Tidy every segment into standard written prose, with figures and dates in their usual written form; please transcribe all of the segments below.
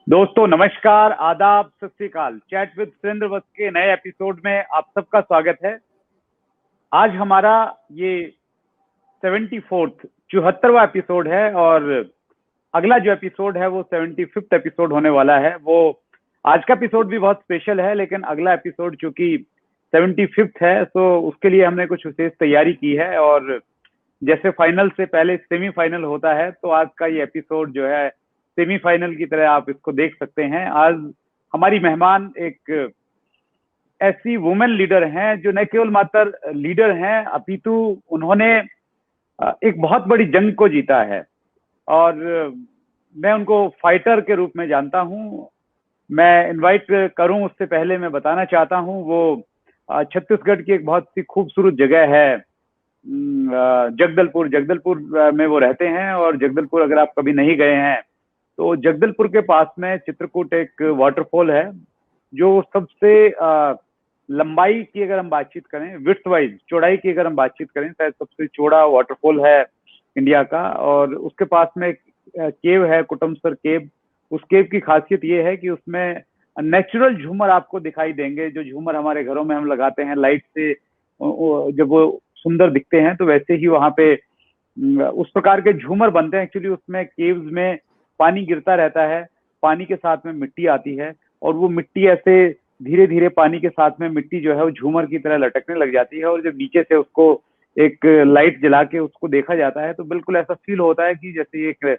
दोस्तों नमस्कार, आदाब, सत श्री अकाल। चैट विद सुरेंद्र वत्स के नए एपिसोड में आप सबका स्वागत है। आज हमारा ये 74th 74वां एपिसोड है और अगला जो एपिसोड है वो 75th एपिसोड होने वाला है। वो आज का एपिसोड भी बहुत स्पेशल है, लेकिन अगला एपिसोड चूंकि 75th है तो उसके लिए हमने कुछ विशेष तैयारी की है। और जैसे फाइनल से पहले सेमीफाइनल होता है, तो आज का ये एपिसोड जो है सेमीफाइनल की तरह आप इसको देख सकते हैं। आज हमारी मेहमान एक ऐसी वुमेन लीडर हैं जो न केवल मात्र लीडर हैं, अपितु उन्होंने एक बहुत बड़ी जंग को जीता है और मैं उनको फाइटर के रूप में जानता हूं। मैं इनवाइट करूं उससे पहले मैं बताना चाहता हूं, वो छत्तीसगढ़ की एक बहुत सी खूबसूरत जगह है जगदलपुर। जगदलपुर में वो रहते हैं और जगदलपुर अगर आप कभी नहीं गए हैं तो जगदलपुर के पास में चित्रकूट एक वाटरफॉल है जो सबसे लंबाई की अगर हम बातचीत करें, विड्थ वाइज चौड़ाई की अगर हम बातचीत करें, शायद सबसे चौड़ा वाटरफॉल है इंडिया का। और उसके पास में एक केव है, कुटुमसर केव। उस केव की खासियत ये है कि उसमें नेचुरल झूमर आपको दिखाई देंगे। जो झूमर हमारे घरों में हम लगाते हैं लाइट से, जब वो सुंदर दिखते हैं, तो वैसे ही वहां पे उस प्रकार के झूमर बनते हैं। एक्चुअली उसमें केव्स में पानी गिरता रहता है, पानी के साथ में मिट्टी आती है और वो मिट्टी ऐसे धीरे धीरे पानी के साथ में मिट्टी जो है वो झूमर की तरह लटकने लग जाती है। और जब नीचे से उसको एक लाइट जला के उसको देखा जाता है तो बिल्कुल ऐसा फील होता है कि जैसे एक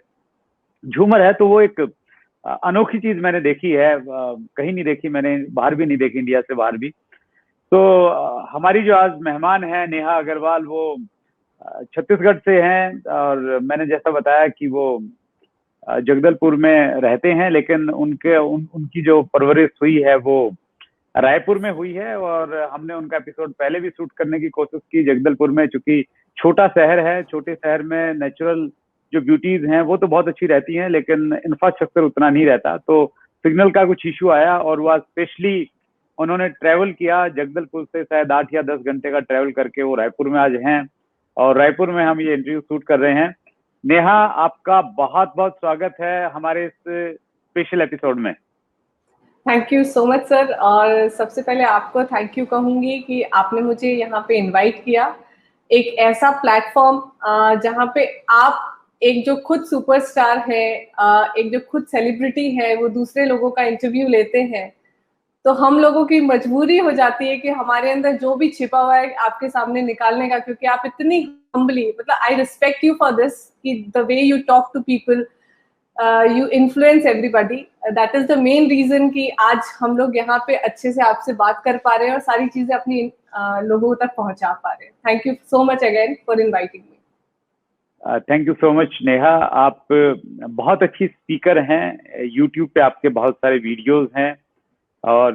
झूमर है। तो वो एक अनोखी चीज मैंने देखी है, कहीं नहीं देखी मैंने, बाहर भी नहीं देखी, इंडिया से बाहर भी। तो हमारी जो आज मेहमान है नेहा अग्रवाल, वो छत्तीसगढ़ से हैं और मैंने जैसा बताया कि वो जगदलपुर में रहते हैं, लेकिन उनकी जो परवरिश हुई है वो रायपुर में हुई है। और हमने उनका एपिसोड पहले भी शूट करने की कोशिश की जगदलपुर में, चूंकि छोटा शहर है, छोटे शहर में नेचुरल जो ब्यूटीज हैं वो तो बहुत अच्छी रहती हैं, लेकिन इंफ्रास्ट्रक्चर उतना नहीं रहता। तो सिग्नल का कुछ इशू आया और वह स्पेशली उन्होंने ट्रैवल किया जगदलपुर से, शायद 8 या 10 घंटे का ट्रैवल करके वो रायपुर में आज हैं और रायपुर में हम ये इंटरव्यू शूट कर रहे हैं। नेहा, आपका बहुत बहुत स्वागत है हमारे इस स्पेशल एपिसोड में। Thank you so much sir. और सबसे पहले आपको थैंक यू कहूंगी कि आपने मुझे यहाँ पे इनवाइट किया। एक ऐसा प्लेटफॉर्म जहाँ पे आप एक जो खुद सुपरस्टार है, एक जो खुद सेलिब्रिटी है, वो दूसरे लोगों का इंटरव्यू लेते हैं, तो हम लोगों की मजबूरी हो जाती है कि हमारे अंदर जो भी छिपा हुआ है आपके सामने निकालने का, क्योंकि आप इतनी हम्बली, मतलब I respect you for this, कि the way you talk to people, you influence everybody. That is the main reason कि आज हम लोग यहाँ पे अच्छे से आपसे बात कर पा रहे हैं और सारी चीजें अपनी लोगों तक पहुंचा पा रहे हैं। Thank you so much again for inviting me. Thank you so much Neha. आप बहुत अच्छी स्पीकर हैं, यूट्यूब पे आपके बहुत सारे वीडियोस हैं और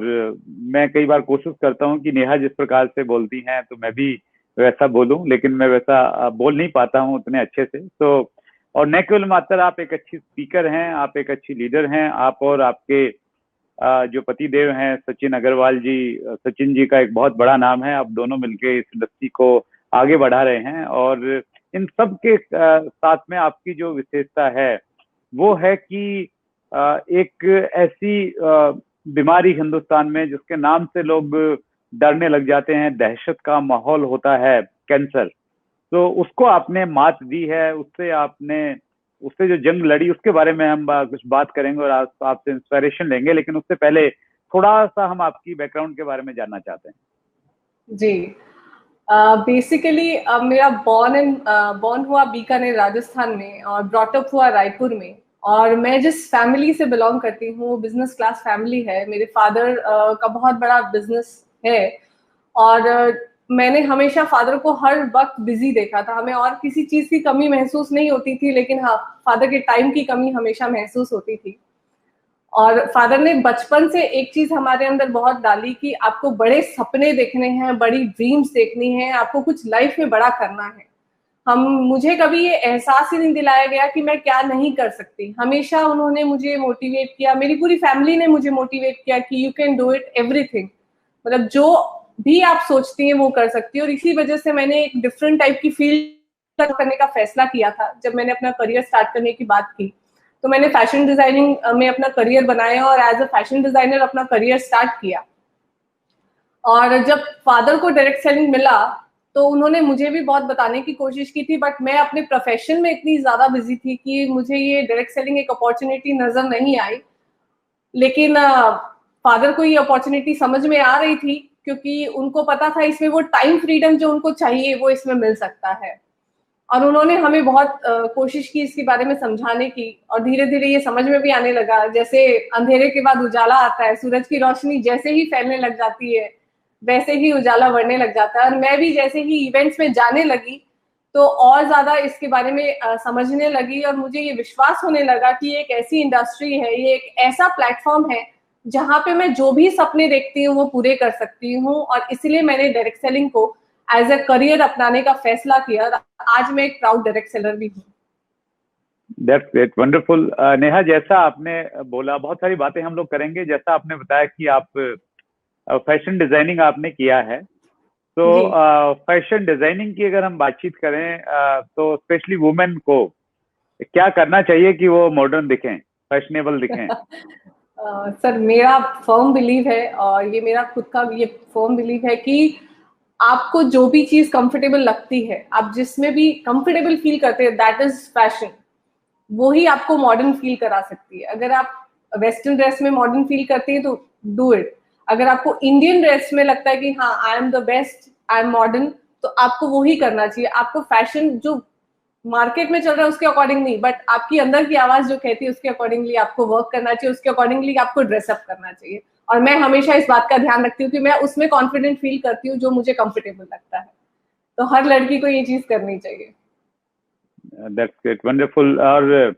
मैं कई बार कोशिश करता हूं कि नेहा जिस प्रकार से बोलती हैं तो मैं भी वैसा बोलूं, लेकिन मैं वैसा बोल नहीं पाता हूं उतने अच्छे से। तो और न केवल मात्र आप एक अच्छी स्पीकर हैं, आप एक अच्छी लीडर हैं। आप और आपके जो पति देव हैं सचिन अग्रवाल जी, सचिन जी का एक बहुत बड़ा नाम है। आप दोनों मिलके इस इंडस्ट्री को आगे बढ़ा रहे हैं और इन सब के साथ में आपकी जो विशेषता है वो है कि एक ऐसी बीमारी हिंदुस्तान में जिसके नाम से लोग डरने लग जाते हैं, दहशत का माहौल होता है, कैंसर। तो उसको आपने मात दी है, उससे जो जंग लड़ी उसके बारे में हम कुछ बात करेंगे और आपसे इंस्पिरेशन लेंगे। लेकिन उससे पहले थोड़ा सा हम आपकी बैकग्राउंड के बारे में जानना चाहते हैं। जी, बेसिकली मेरा बॉर्न हुआ बीकानेर राजस्थान में और ब्रॉटअप हुआ रायपुर में। और मैं जिस फैमिली से बिलोंग करती हूँ बिजनेस क्लास फैमिली है। मेरे फादर का बहुत बड़ा बिजनेस है और मैंने हमेशा फादर को हर वक्त बिजी देखा था। हमें और किसी चीज की कमी महसूस नहीं होती थी, लेकिन हाँ, फादर के टाइम की कमी हमेशा महसूस होती थी। और फादर ने बचपन से एक चीज हमारे अंदर बहुत डाली कि आपको बड़े सपने देखने हैं, बड़ी ड्रीम्स देखनी है, आपको कुछ लाइफ में बड़ा करना है। मुझे कभी ये एहसास ही नहीं दिलाया गया कि मैं क्या नहीं कर सकती। हमेशा उन्होंने मुझे मोटिवेट किया, मेरी पूरी फैमिली ने मुझे मोटिवेट किया कि you can do it everything, मतलब जो भी आप सोचती हैं वो कर सकती है। और इसी वजह से मैंने एक डिफरेंट टाइप की फील्ड करने का फैसला किया था जब मैंने अपना करियर स्टार्ट करने की बात की। तो मैंने फैशन डिजाइनिंग में अपना करियर बनाया और एज अ फैशन डिजाइनर अपना करियर स्टार्ट किया। और जब फादर को डायरेक्ट सेलिंग मिला तो उन्होंने मुझे भी बहुत बताने की कोशिश की थी, बट मैं अपने प्रोफेशन में इतनी ज्यादा बिजी थी कि मुझे ये डायरेक्ट सेलिंग एक अपॉर्चुनिटी नजर नहीं आई। लेकिन फादर को ये अपॉर्चुनिटी समझ में आ रही थी, क्योंकि उनको पता था इसमें वो टाइम फ्रीडम जो उनको चाहिए वो इसमें मिल सकता है। और उन्होंने हमें बहुत कोशिश की इसके बारे में समझाने की, और धीरे धीरे ये समझ में भी आने लगा। जैसे अंधेरे के बाद उजाला आता है, सूरज की रोशनी जैसे ही फैलने लग जाती है वैसे ही उजाला बढ़ने लग जाता है। और मैं भी जैसे ही इवेंट्स में जाने लगी तो और ज्यादा इसके बारे में समझने लगी, और मुझे ये विश्वास होने लगा कि ये एक ऐसी इंडस्ट्री है, ये एक ऐसा प्लेटफॉर्म है जहां पे मैं जो भी सपने देखती हूँ वो पूरे कर सकती हूँ। और इसलिए मैंने डायरेक्ट सेलिंग को एज अ करियर अपनाने का फैसला किया। आज मैं एक प्राउड डायरेक्ट सेलर भी हूँ। That's great, wonderful. नेहा, जैसा आपने बोला, बहुत सारी बातें हम लोग करेंगे। जैसा आपने बताया कि आप फैशन डिजाइनिंग आपने किया है, तो फैशन डिजाइनिंग की अगर हम बातचीत करें तो स्पेशली वुमेन को क्या करना चाहिए कि वो मॉडर्न दिखें, फैशनेबल दिखें? सर, मेरा फर्म बिलीव है, और ये मेरा खुद का ये फर्म बिलीव है कि आपको जो भी चीज कंफर्टेबल लगती है, आप जिसमें भी कंफर्टेबल फील करते हैं, दैट इज फैशन। वो ही आपको मॉडर्न फील करा सकती है। अगर आप वेस्टर्न ड्रेस में मॉडर्न फील करते हैं तो डू इट। अगर आपको इंडियन ड्रेस में लगता है कि हाँ I am the best, I am modern, तो आपको वो ही करना चाहिए। आपको फैशन जो मार्केट में चल रहा है उसके अकॉर्डिंग नहीं, बट आपकी अंदर की आवाज जो कहती है उसके अकॉर्डिंगली आपको वर्क करना चाहिए, उसके अकॉर्डिंगली आपको ड्रेसअप करना चाहिए। और मैं हमेशा इस बात का ध्यान रखती हूँ कि मैं उसमें कॉन्फिडेंट फील करती हूँ जो मुझे कंफर्टेबल लगता है। तो हर लड़की को ये चीज करनी चाहिए। That's great, wonderful. और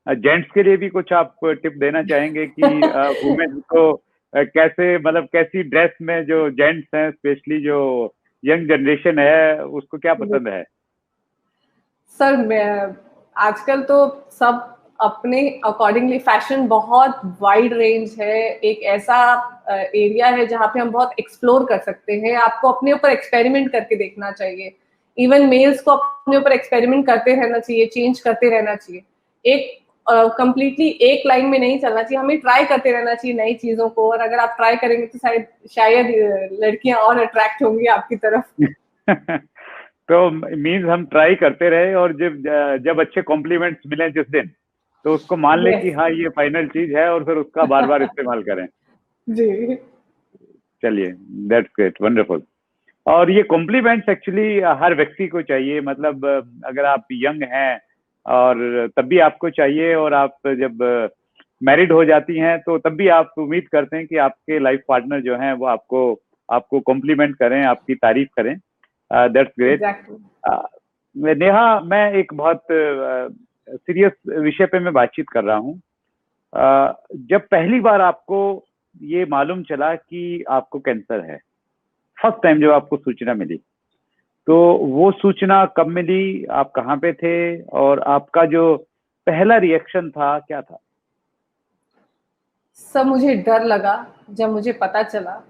जेंट्स के लिए भी कुछ आप टिप देना चाहेंगे कि वुमेन को कैसे, मतलब कैसी ड्रेस में, जो जेंट्स हैं स्पेशली, जो यंग जनरेशन है, उसको क्या पसंद है? सर, मैं आजकल तो सब अपने अकॉर्डिंगली, फैशन बहुत वाइड रेंज है। एक ऐसा एरिया है जहाँ पे हम बहुत एक्सप्लोर कर सकते हैं। आपको अपने ऊपर एक्सपेरिमेंट करके देखना चाहिए। इवन मेल्स को अपने ऊपर एक्सपेरिमेंट करते रहना चाहिए, चेंज करते रहना चाहिए। एक कंप्लीटली एक लाइन में नहीं चलना चाहिए, हमें ट्राई करते रहना चाहिए नई चीजों को। और अगर आप ट्राई करेंगे तो शायद लड़कियां और अट्रैक्ट होंगी आपकी तरफ। तो मीन्स हम ट्राई करते रहे, और जब जब अच्छे कॉम्प्लीमेंट्स मिले जिस दिन, तो उसको मान ले कि हाँ ये फाइनल चीज है, और फिर उसका बार बार इस्तेमाल करें। जी। चलिए, दैट्स ग्रेट, वंडरफुल। और ये कॉम्प्लीमेंट्स एक्चुअली हर व्यक्ति को चाहिए। मतलब अगर आप यंग हैं और तब भी आपको चाहिए, और आप जब मैरिड हो जाती हैं तो तब भी आप उम्मीद करते हैं कि आपके लाइफ पार्टनर जो हैं वो आपको आपको कॉम्प्लीमेंट करें, आपकी तारीफ करें। That's great. नेहा, मैं एक बहुत सीरियस विषय पे मैं बातचीत कर रहा हूँ। जब पहली बार आपको ये मालूम चला कि आपको कैंसर है, फर्स्ट टाइम जब आपको सूचना मिली, तो वो सूचना कब मिली, आप कहाँ पे थे, और आपका जो पहला रिएक्शन था क्या था? सब मुझे डर लगा जब मुझे पता चला।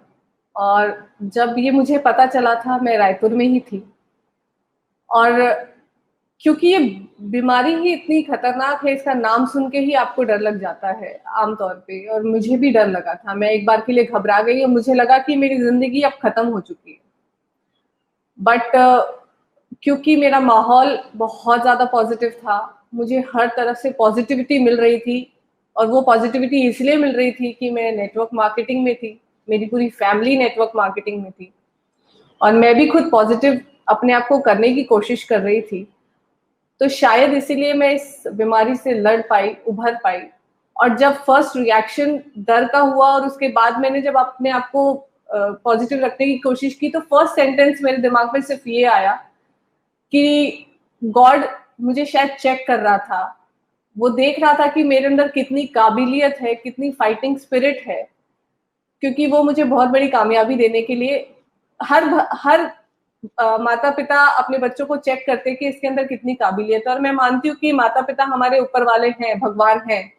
और जब ये मुझे पता चला था मैं रायपुर में ही थी। और क्योंकि ये बीमारी ही इतनी खतरनाक है, इसका नाम सुन के ही आपको डर लग जाता है आमतौर पे। और मुझे भी डर लगा था, मैं एक बार के लिए घबरा गई और मुझे लगा कि मेरी जिंदगी अब खत्म हो चुकी है। बट क्योंकि मेरा माहौल बहुत ज्यादा पॉजिटिव था, मुझे हर तरफ से पॉजिटिविटी मिल रही थी। और वो पॉजिटिविटी इसलिए मिल रही थी कि मैं नेटवर्क मार्केटिंग में थी, मेरी पूरी फैमिली नेटवर्क मार्केटिंग में थी, और मैं भी खुद पॉजिटिव अपने आप को करने की कोशिश कर रही थी। तो शायद इसीलिए मैं इस बीमारी से लड़ पाई, उभर पाई। और जब फर्स्ट रिएक्शन डर का हुआ और उसके बाद मैंने जब अपने आप को पॉजिटिव रखने की कोशिश की, तो फर्स्ट सेंटेंस मेरे दिमाग में सिर्फ ये आया कि गॉड मुझे शायद चेक कर रहा था। वो देख रहा था कि मेरे अंदर कितनी काबिलियत है, कितनी फाइटिंग स्पिरिट है। क्योंकि वो मुझे बहुत बड़ी कामयाबी देने के लिए हर हर माता पिता अपने बच्चों को चेक करते हैं कि इसके अंदर कितनी काबिलियत है। और मैं मानती हूँ कि माता पिता हमारे ऊपर वाले हैं, भगवान हैं।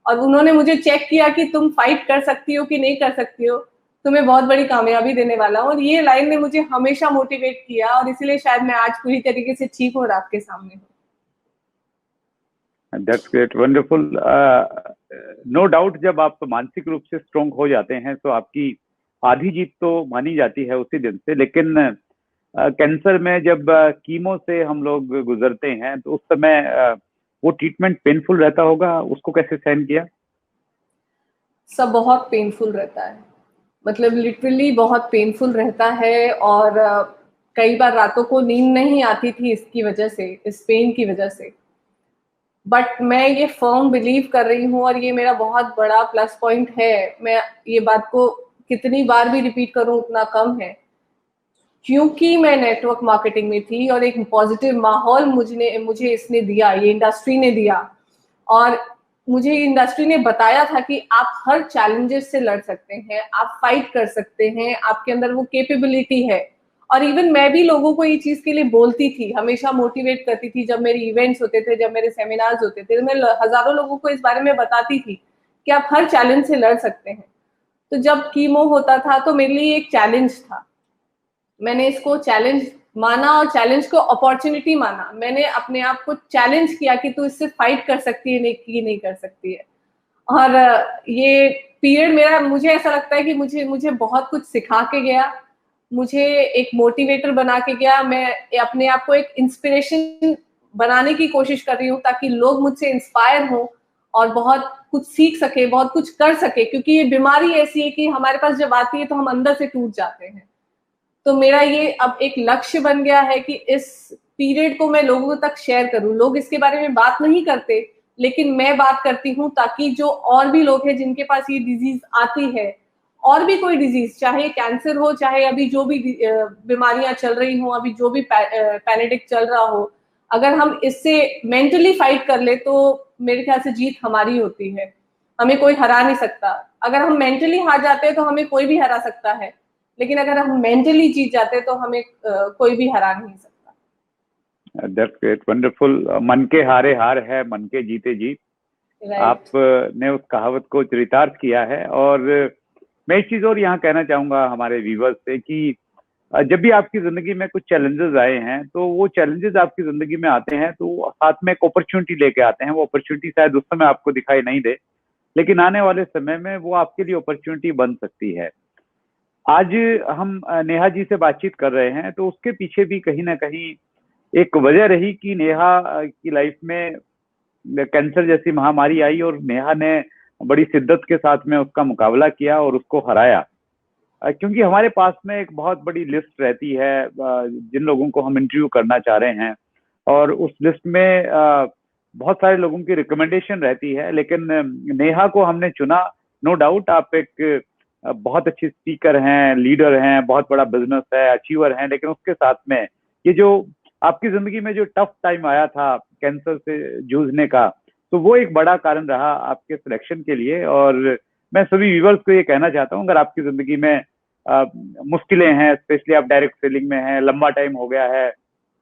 और उन्होंने मुझे चेक किया कि तुम फाइट कर सकती हो कि नहीं कर सकती हो, तुम्हें बहुत बड़ी कामयाबी देने वाला हूँ। और ये लाइन ने मुझे हमेशा मोटिवेट किया, और इसीलिए शायद मैं आज पूरी तरीके से ठीक हूँ और आपके सामने हूँ। That's great, wonderful. No doubt जब आप मानसिक रूप से स्ट्रोंग हो जाते हैं तो आपकी आधी जीत तो मानी जाती है उसी दिन से। लेकिन कैंसर में जब कीमो से हम लोग गुजरते हैं तो उस समय वो ट्रीटमेंट पेनफुल रहता होगा, उसको कैसे सहन किया? सब बहुत पेनफुल रहता है, मतलब लिटरली बहुत पेनफुल रहता है। और कई बार रातों को नींद नहीं आती थी इसकी वजह से, इस पेन की वजह से। बट मैं ये फर्म बिलीव कर रही हूँ और ये मेरा बहुत बड़ा प्लस पॉइंट है। मैं ये बात को कितनी बार भी रिपीट करूं उतना कम है, क्योंकि मैं नेटवर्क मार्केटिंग में थी और एक पॉजिटिव माहौल मुझे इसने दिया, ये इंडस्ट्री ने दिया। और मुझे इंडस्ट्री ने बताया था कि आप हर चैलेंजेस से लड़ सकते हैं, आप फाइट कर सकते हैं, आपके अंदर वो कैपेबिलिटी है। और इवन मैं भी लोगों को ये चीज के लिए बोलती थी, हमेशा मोटिवेट करती थी। जब मेरे इवेंट्स होते थे, जब मेरे सेमिनार्स होते थे, तो मैं हजारों लोगों को इस बारे में बताती थी कि आप हर चैलेंज से लड़ सकते हैं। तो जब कीमो होता था तो मेरे लिए एक चैलेंज था, मैंने इसको चैलेंज माना और चैलेंज को अपॉर्चुनिटी माना। मैंने अपने आप को चैलेंज किया कि तू इससे फाइट कर सकती है, नहीं कर सकती है। और ये पीरियड मेरा, मुझे ऐसा लगता है कि मुझे मुझे बहुत कुछ सिखा के गया, मुझे एक मोटिवेटर बना के गया। मैं अपने आप को एक इंस्पिरेशन बनाने की कोशिश कर रही हूँ ताकि लोग मुझसे इंस्पायर हों और बहुत कुछ सीख सके, बहुत कुछ कर सके। क्योंकि ये बीमारी ऐसी है कि हमारे पास जब आती है तो हम अंदर से टूट जाते हैं। तो मेरा ये अब एक लक्ष्य बन गया है कि इस पीरियड को मैं लोगों तक शेयर करूं। लोग इसके बारे में बात नहीं करते, लेकिन मैं बात करती हूं ताकि जो और भी लोग हैं जिनके पास ये डिजीज आती है, और भी कोई डिजीज, चाहे कैंसर हो, चाहे अभी जो भी बीमारियां चल रही हो, अभी जो भी पैनेडिक चल रहा हो, अगर हम इससे मेंटली फाइट कर ले तो मेरे ख्याल से जीत हमारी होती है। हमें कोई हरा नहीं सकता। अगर हम मेंटली हार जाते हैं तो हमें कोई भी हरा सकता है, लेकिन अगर हम मेंटली जीत जाते हैं तो हमें कोई भी हरा नहीं सकता। That's great, wonderful. मन के हारे हार है, मन के जीते जीत। राइट। आपने उस कहावत को चरितार्थ किया है। और मैं एक चीज और यहाँ कहना चाहूंगा हमारे व्यूवर्स से कि जब भी आपकी जिंदगी में कुछ चैलेंजेस आए हैं तो वो चैलेंजेस आपकी जिंदगी में आते हैं तो साथ में एक अपॉर्चुनिटी लेके आते हैं। वो अपॉर्चुनिटी शायद उस समय आपको दिखाई नहीं दे, लेकिन आने वाले समय में वो आपके लिए अपॉर्चुनिटी बन सकती है। आज हम नेहा जी से बातचीत कर रहे हैं तो उसके पीछे भी कहीं ना कहीं एक वजह रही कि नेहा की लाइफ में कैंसर जैसी महामारी आई और नेहा ने बड़ी शिद्दत के साथ में उसका मुकाबला किया और उसको हराया। क्योंकि हमारे पास में एक बहुत बड़ी लिस्ट रहती है जिन लोगों को हम इंटरव्यू करना चाह रहे हैं, और उस लिस्ट में बहुत सारे लोगों की रिकमेंडेशन रहती है। लेकिन नेहा को हमने चुना। नो डाउट आप एक बहुत अच्छी स्पीकर हैं, लीडर हैं, बहुत बड़ा बिजनेस है, अचीवर हैं, लेकिन उसके साथ में ये जो आपकी जिंदगी में जो टफ टाइम आया था कैंसर से जूझने का, तो वो एक बड़ा कारण रहा आपके सिलेक्शन के लिए। और मैं सभी व्यूवर्स को ये कहना चाहता हूँ, अगर आपकी जिंदगी में मुश्किलें हैं, स्पेशली आप डायरेक्ट सेलिंग में हैं, लंबा टाइम हो गया है,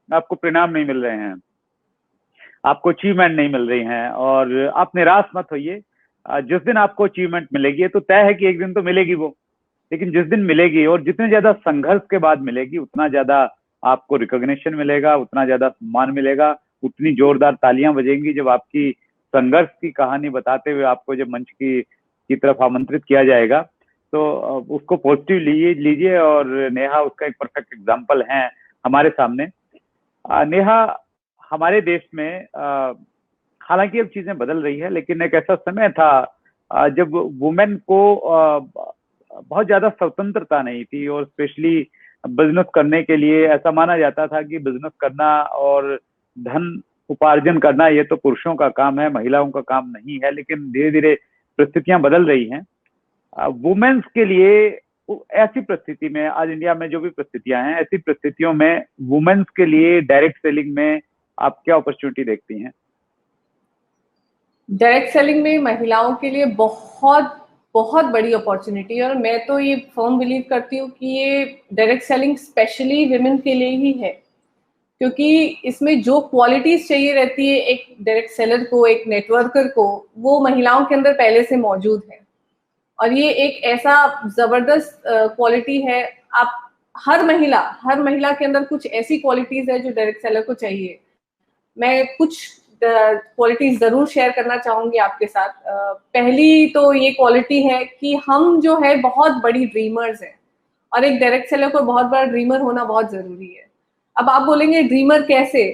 आपको परिणाम नहीं मिल रहे हैं, आपको अचीवमेंट नहीं मिल रही हैं, और आप निराश मत होइए। जिस दिन आपको अचीवमेंट मिलेगी तो तय है कि एक दिन तो मिलेगी वो, लेकिन जिस दिन मिलेगी और जितने ज्यादा संघर्ष के बाद मिलेगी उतना ज्यादा आपको रिकॉग्निशन मिलेगा, उतना ज्यादा सम्मान मिलेगा, उतनी जोरदार तालियां बजेंगी जब आपकी संघर्ष की कहानी बताते हुए आपको जब मंच की तरफ आमंत्रित किया जाएगा। तो उसको पॉजिटिव लीजिए और नेहा उसका एक परफेक्ट एग्जाम्पल है हमारे सामने। नेहा, हमारे देश में हालांकि अब चीजें बदल रही है, लेकिन एक ऐसा समय था जब वुमेन को बहुत ज्यादा स्वतंत्रता नहीं थी, और स्पेशली बिजनेस करने के लिए ऐसा माना जाता था कि बिजनेस करना और धन उपार्जन करना ये तो पुरुषों का काम है, महिलाओं का काम नहीं है। लेकिन धीरे धीरे परिस्थितियां बदल रही हैं वुमेन्स के लिए। ऐसी परिस्थिति में आज इंडिया में जो भी परिस्थितियां हैं, ऐसी परिस्थितियों में वुमेन्स के लिए डायरेक्ट सेलिंग में आप क्या अपॉर्चुनिटी देखती हैं? डायरेक्ट सेलिंग में महिलाओं के लिए बहुत बहुत बड़ी अपॉर्चुनिटी है। और मैं तो ये फर्म बिलीव करती हूँ कि ये डायरेक्ट सेलिंग स्पेशली विमेन के लिए ही है, क्योंकि इसमें जो क्वालिटीज चाहिए रहती है एक डायरेक्ट सेलर को, एक नेटवर्कर को, वो महिलाओं के अंदर पहले से मौजूद है। और ये एक ऐसा जबरदस्त क्वालिटी है। आप हर महिला के अंदर कुछ ऐसी क्वालिटीज है जो डायरेक्ट सेलर को चाहिए। मैं कुछ क्वालिटीज जरूर शेयर करना चाहूंगी आपके साथ। पहली तो ये क्वालिटी है कि हम जो है बहुत बड़ी ड्रीमर्स हैं, और एक डायरेक्ट सेलर को बहुत बड़ा ड्रीमर होना बहुत जरूरी है। अब आप बोलेंगे ड्रीमर कैसे,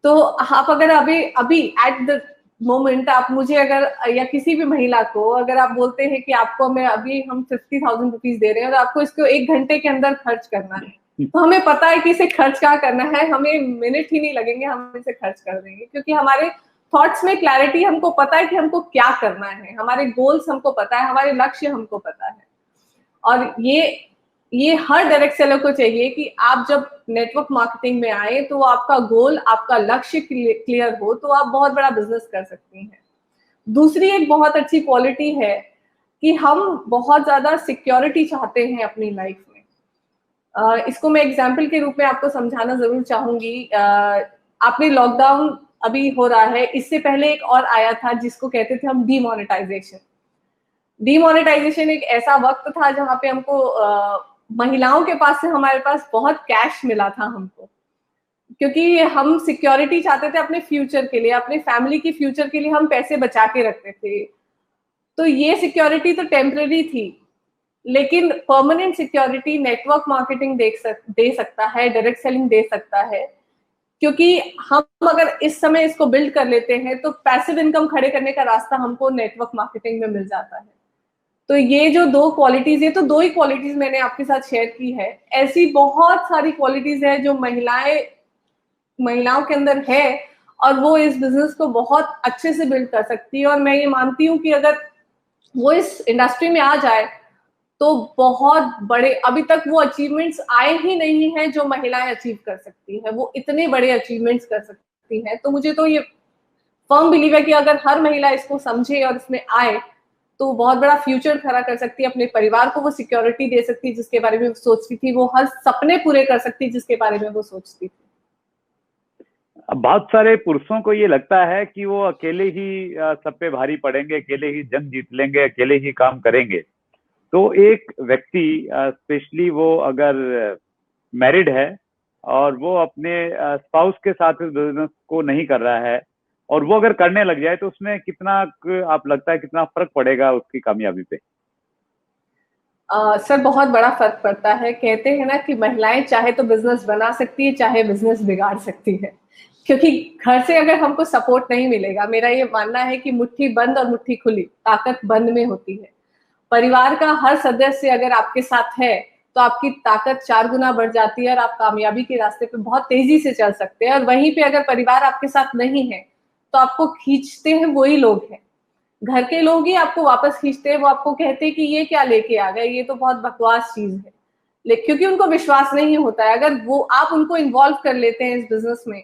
तो आप अगर अभी अभी एट द मोमेंट आप मुझे अगर या किसी भी महिला को अगर आप बोलते हैं कि आपको मैं अभी हम 50,000 रुपीज दे रहे हैं और आपको इसको 1 घंटे के अंदर खर्च करना है, तो हमें पता है कि इसे खर्च कहाँ करना है, हमें मिनट ही नहीं लगेंगे, हम इसे खर्च कर देंगे, क्योंकि हमारे थॉट्स में क्लैरिटी, हमको पता है कि हमको क्या करना है, हमारे गोल्स हमको पता है, हमारे लक्ष्य हमको पता है। और ये हर डायरेक्ट सेलर को चाहिए कि आप जब नेटवर्क मार्केटिंग में आए तो आपका गोल, आपका लक्ष्य क्लियर हो, तो आप बहुत बड़ा बिजनेस कर सकती हैं। दूसरी एक बहुत अच्छी क्वालिटी है कि हम बहुत ज्यादा सिक्योरिटी चाहते हैं अपनी लाइफ में। इसको मैं एग्जाम्पल के रूप में आपको समझाना जरूर चाहूंगी। आपने लॉकडाउन अभी हो रहा है, इससे पहले एक और आया था जिसको कहते थे हम डीमोनेटाइजेशन। डीमोनेटाइजेशन एक ऐसा वक्त था जहां पे हमको महिलाओं के पास से हमारे पास बहुत कैश मिला था हमको, क्योंकि हम सिक्योरिटी चाहते थे अपने फ्यूचर के लिए, अपने फैमिली की फ्यूचर के लिए हम पैसे बचा के रखते थे। तो ये सिक्योरिटी तो टेम्पररी थी, लेकिन परमानेंट सिक्योरिटी नेटवर्क मार्केटिंग दे सकता है, डायरेक्ट सेलिंग दे सकता है। क्योंकि हम अगर इस समय इसको बिल्ड कर लेते हैं तो पैसिव इनकम खड़े करने का रास्ता हमको नेटवर्क मार्केटिंग में मिल जाता है। तो ये जो दो क्वालिटीज है, तो दो ही क्वालिटीज मैंने आपके साथ शेयर की है। ऐसी बहुत सारी क्वालिटीज है जो महिलाओं के अंदर है, और वो इस बिजनेस को बहुत अच्छे से बिल्ड कर सकती है। और मैं ये मानती हूँ कि अगर वो इस इंडस्ट्री में आ जाए तो बहुत बड़े, अभी तक वो अचीवमेंट्स आए ही नहीं हैं जो महिलाएं अचीव कर सकती हैं, वो इतने बड़े अचीवमेंट्स कर सकती हैं। तो मुझे तो ये फर्म बिलीव है कि अगर हर महिला इसको समझे और इसमें आए तो बहुत बड़ा फ्यूचर खड़ा कर सकती है, अपने परिवार को वो सिक्योरिटी दे सकती है जिसके बारे में वो सोचती थी, वो हर सपने पूरे कर सकती है जिसके बारे में वो सोचती थी। अब बहुत सारे पुरुषों को ये लगता है कि वो अकेले ही सब पे भारी पड़ेंगे, अकेले ही जंग जीत लेंगे, अकेले ही काम करेंगे। तो एक व्यक्ति स्पेशली वो अगर मैरिड है और वो अपने स्पाउस के साथ इस बिजनेस को नहीं कर रहा है, और वो अगर करने लग जाए, तो उसमें कितना आप लगता है कितना फर्क पड़ेगा उसकी कामयाबी पे? सर बहुत बड़ा फर्क पड़ता है। कहते हैं ना कि महिलाएं चाहे तो बिजनेस बना सकती है, चाहे बिजनेस बिगाड़ सकती है, क्योंकि घर से अगर हमको सपोर्ट नहीं मिलेगा, मेरा ये मानना है कि मुट्ठी बंद और मुट्ठी खुली, ताकत बंद में होती है। परिवार का हर सदस्य अगर आपके साथ है तो आपकी ताकत 4 गुना बढ़ जाती है और आप कामयाबी के रास्ते पे बहुत तेजी से चल सकते हैं। और वहीं पे अगर परिवार आपके साथ नहीं है तो आपको खींचते हैं वही लोग हैं, घर के लोग ही आपको वापस खींचते हैं। वो आपको कहते हैं कि ये क्या लेके आ गए, ये तो बहुत बकवास चीज है, लेकिन क्योंकि उनको विश्वास नहीं होता है। अगर वो आप उनको इन्वॉल्व कर लेते हैं इस बिजनेस में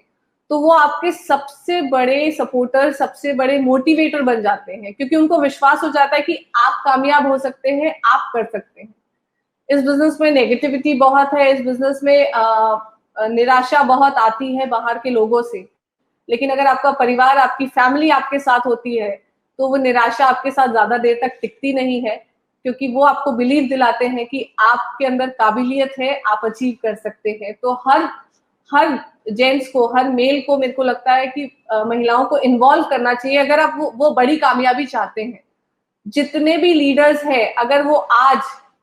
तो वो आपके सबसे बड़े सपोर्टर, सबसे बड़े मोटिवेटर बन जाते हैं, क्योंकि उनको विश्वास हो जाता है कि आप कामयाब हो सकते हैं, आप कर सकते हैं। इस बिजनेस में नेगेटिविटी बहुत है, इस बिजनेस में निराशा बहुत आती है बाहर के लोगों से, लेकिन अगर आपका परिवार, आपकी फैमिली आपके साथ होती है तो वो निराशा आपके साथ ज्यादा देर तक टिकती नहीं है, क्योंकि वो आपको बिलीव दिलाते हैं कि आपके अंदर काबिलियत है, आप अचीव कर सकते हैं। तो हर जेंट्स को, हर मेल को, मेरे को लगता है कि महिलाओं को इन्वॉल्व करना चाहिए अगर आप वो बड़ी कामयाबी चाहते हैं। जितने भी लीडर्स हैं, अगर वो आज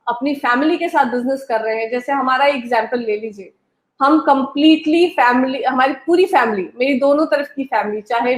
अपनी फैमिली के साथ बिजनेस कर रहे हैं, जैसे हमारा एग्जाम्पल ले लीजिए, हम कंप्लीटली फैमिली, हमारी पूरी फैमिली, मेरी दोनों तरफ की फैमिली, चाहे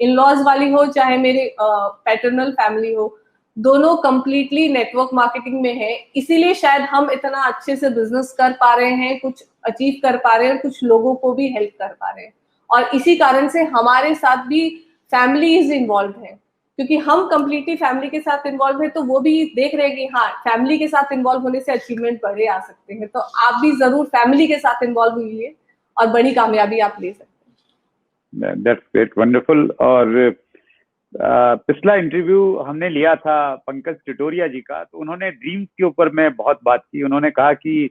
इन लॉज वाली हो चाहे मेरे पैटर्नल फैमिली हो, दोनों कंप्लीटली नेटवर्क मार्केटिंग में है। इसीलिए शायद हम इतना अच्छे से बिजनेस कर पा रहे हैं, कुछ अचीव कर पा रहे हैं, कुछ लोगों को भी हेल्प कर पा रहे हैं। और इसी कारण से हमारे साथ भी फैमिलीज इन्वॉल्व है, क्योंकि हम कंप्लीटली फैमिली के साथ इन्वॉल्व है, तो वो भी देख रहे हैं कि हाँ, फैमिली के साथ इन्वॉल्व होने से अचीवमेंट बड़े आ सकते हैं। तो आप भी जरूर फैमिली के साथ इन्वॉल्व हुइए और बड़ी कामयाबी आप ले सकते हैं। That's great, wonderful. और पिछला इंटरव्यू हमने लिया था पंकज टिटोरिया जी का, तो उन्होंने ड्रीम्स के ऊपर में बहुत बात की। उन्होंने कहा कि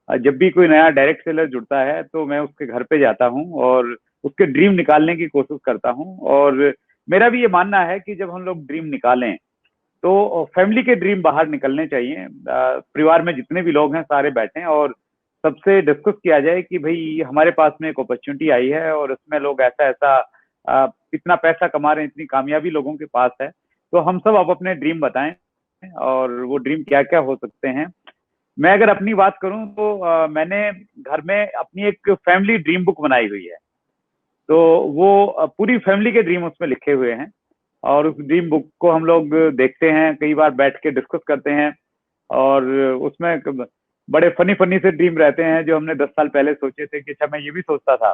जब भी कोई नया डायरेक्ट सेलर जुड़ता है तो मैं उसके घर पे जाता हूँ और उसके ड्रीम निकालने की कोशिश करता हूँ। और मेरा भी ये मानना है कि जब हम लोग ड्रीम निकालें तो फैमिली के ड्रीम बाहर निकलने चाहिए। परिवार में जितने भी लोग हैं सारे बैठें और सबसे डिस्कस किया जाए कि भाई हमारे पास में एक अपॉर्चुनिटी आई है और इसमें लोग ऐसा ऐसा इतना पैसा कमा रहे हैं, इतनी कामयाबी लोगों के पास है। तो हम सब अब अपने ड्रीम बताएं और वो ड्रीम क्या क्या हो सकते हैं। मैं अगर अपनी बात करूं तो मैंने घर में अपनी एक फैमिली ड्रीम बुक बनाई हुई है। तो वो पूरी फैमिली के ड्रीम उसमें लिखे हुए हैं और उस ड्रीम बुक को हम लोग देखते हैं, कई बार बैठ के डिस्कस करते हैं। और उसमें बड़े फनी फनी से ड्रीम रहते हैं जो हमने 10 साल पहले सोचे थे कि अच्छा मैं ये भी सोचता था।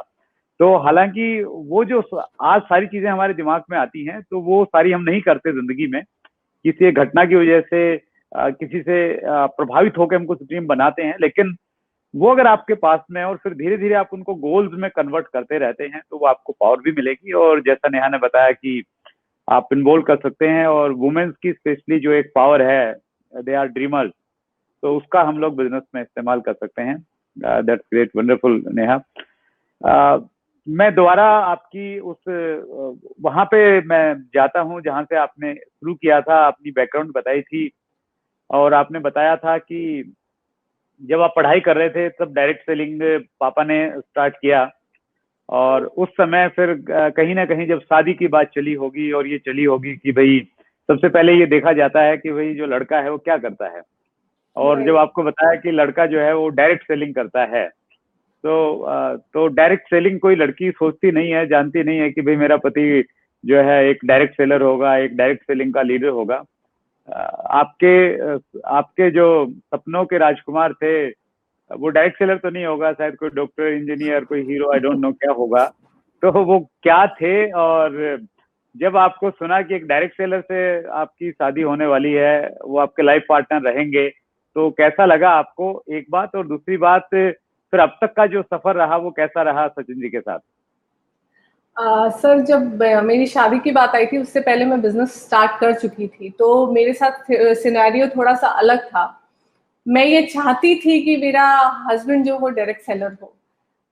तो हालांकि वो जो आज सारी चीजें हमारे दिमाग में आती हैं तो वो सारी हम नहीं करते जिंदगी में। किसी एक घटना की वजह से किसी से प्रभावित होकर हम कुछ ड्रीम बनाते हैं, लेकिन वो अगर आपके पास में है और फिर धीरे धीरे आप उनको गोल्स में कन्वर्ट करते रहते हैं तो वो आपको पावर भी मिलेगी। और जैसा नेहा ने बताया कि आप इन्वॉल्व कर सकते हैं, और वुमेन्स की स्पेशली जो एक पावर है, दे आर ड्रीमर्स, तो उसका हम लोग बिजनेस में इस्तेमाल कर सकते हैं। That's great, wonderful Neha. मैं दोबारा आपकी उस वहां पे मैं जाता हूँ जहां से आपने शुरू किया था, अपनी बैकग्राउंड बताई थी और आपने बताया था कि जब आप पढ़ाई कर रहे थे तब डायरेक्ट सेलिंग पापा ने स्टार्ट किया। और उस समय फिर कहीं ना कहीं जब शादी की बात चली होगी और ये चली होगी कि भाई सबसे पहले ये देखा जाता है कि भाई जो लड़का है वो क्या करता है। और जब आपको बताया कि लड़का जो है वो डायरेक्ट सेलिंग करता है, तो डायरेक्ट सेलिंग कोई लड़की सोचती नहीं है, जानती नहीं है कि भाई मेरा पति जो है एक डायरेक्ट सेलर होगा, एक डायरेक्ट सेलिंग का लीडर होगा। आपके जो सपनों के राजकुमार थे वो डायरेक्ट सेलर तो नहीं होगा, शायद कोई डॉक्टर, इंजीनियर, कोई हीरो, आई डोंट नो क्या होगा। तो वो क्या थे? और जब आपको सुना कि एक डायरेक्ट सेलर से आपकी शादी होने वाली है, वो आपके लाइफ पार्टनर रहेंगे, तो कैसा लगा आपको? एक बात, और दूसरी बात फिर अब तक का जो सफर रहा वो कैसा रहा सचिन जी के साथ? सर, जब मेरी शादी की बात आई थी उससे पहले मैं बिजनेस स्टार्ट कर चुकी थी, तो मेरे साथ सिनेरियो थोड़ा सा अलग था। मैं ये चाहती थी कि मेरा हस्बैंड जो हो डायरेक्ट सेलर हो,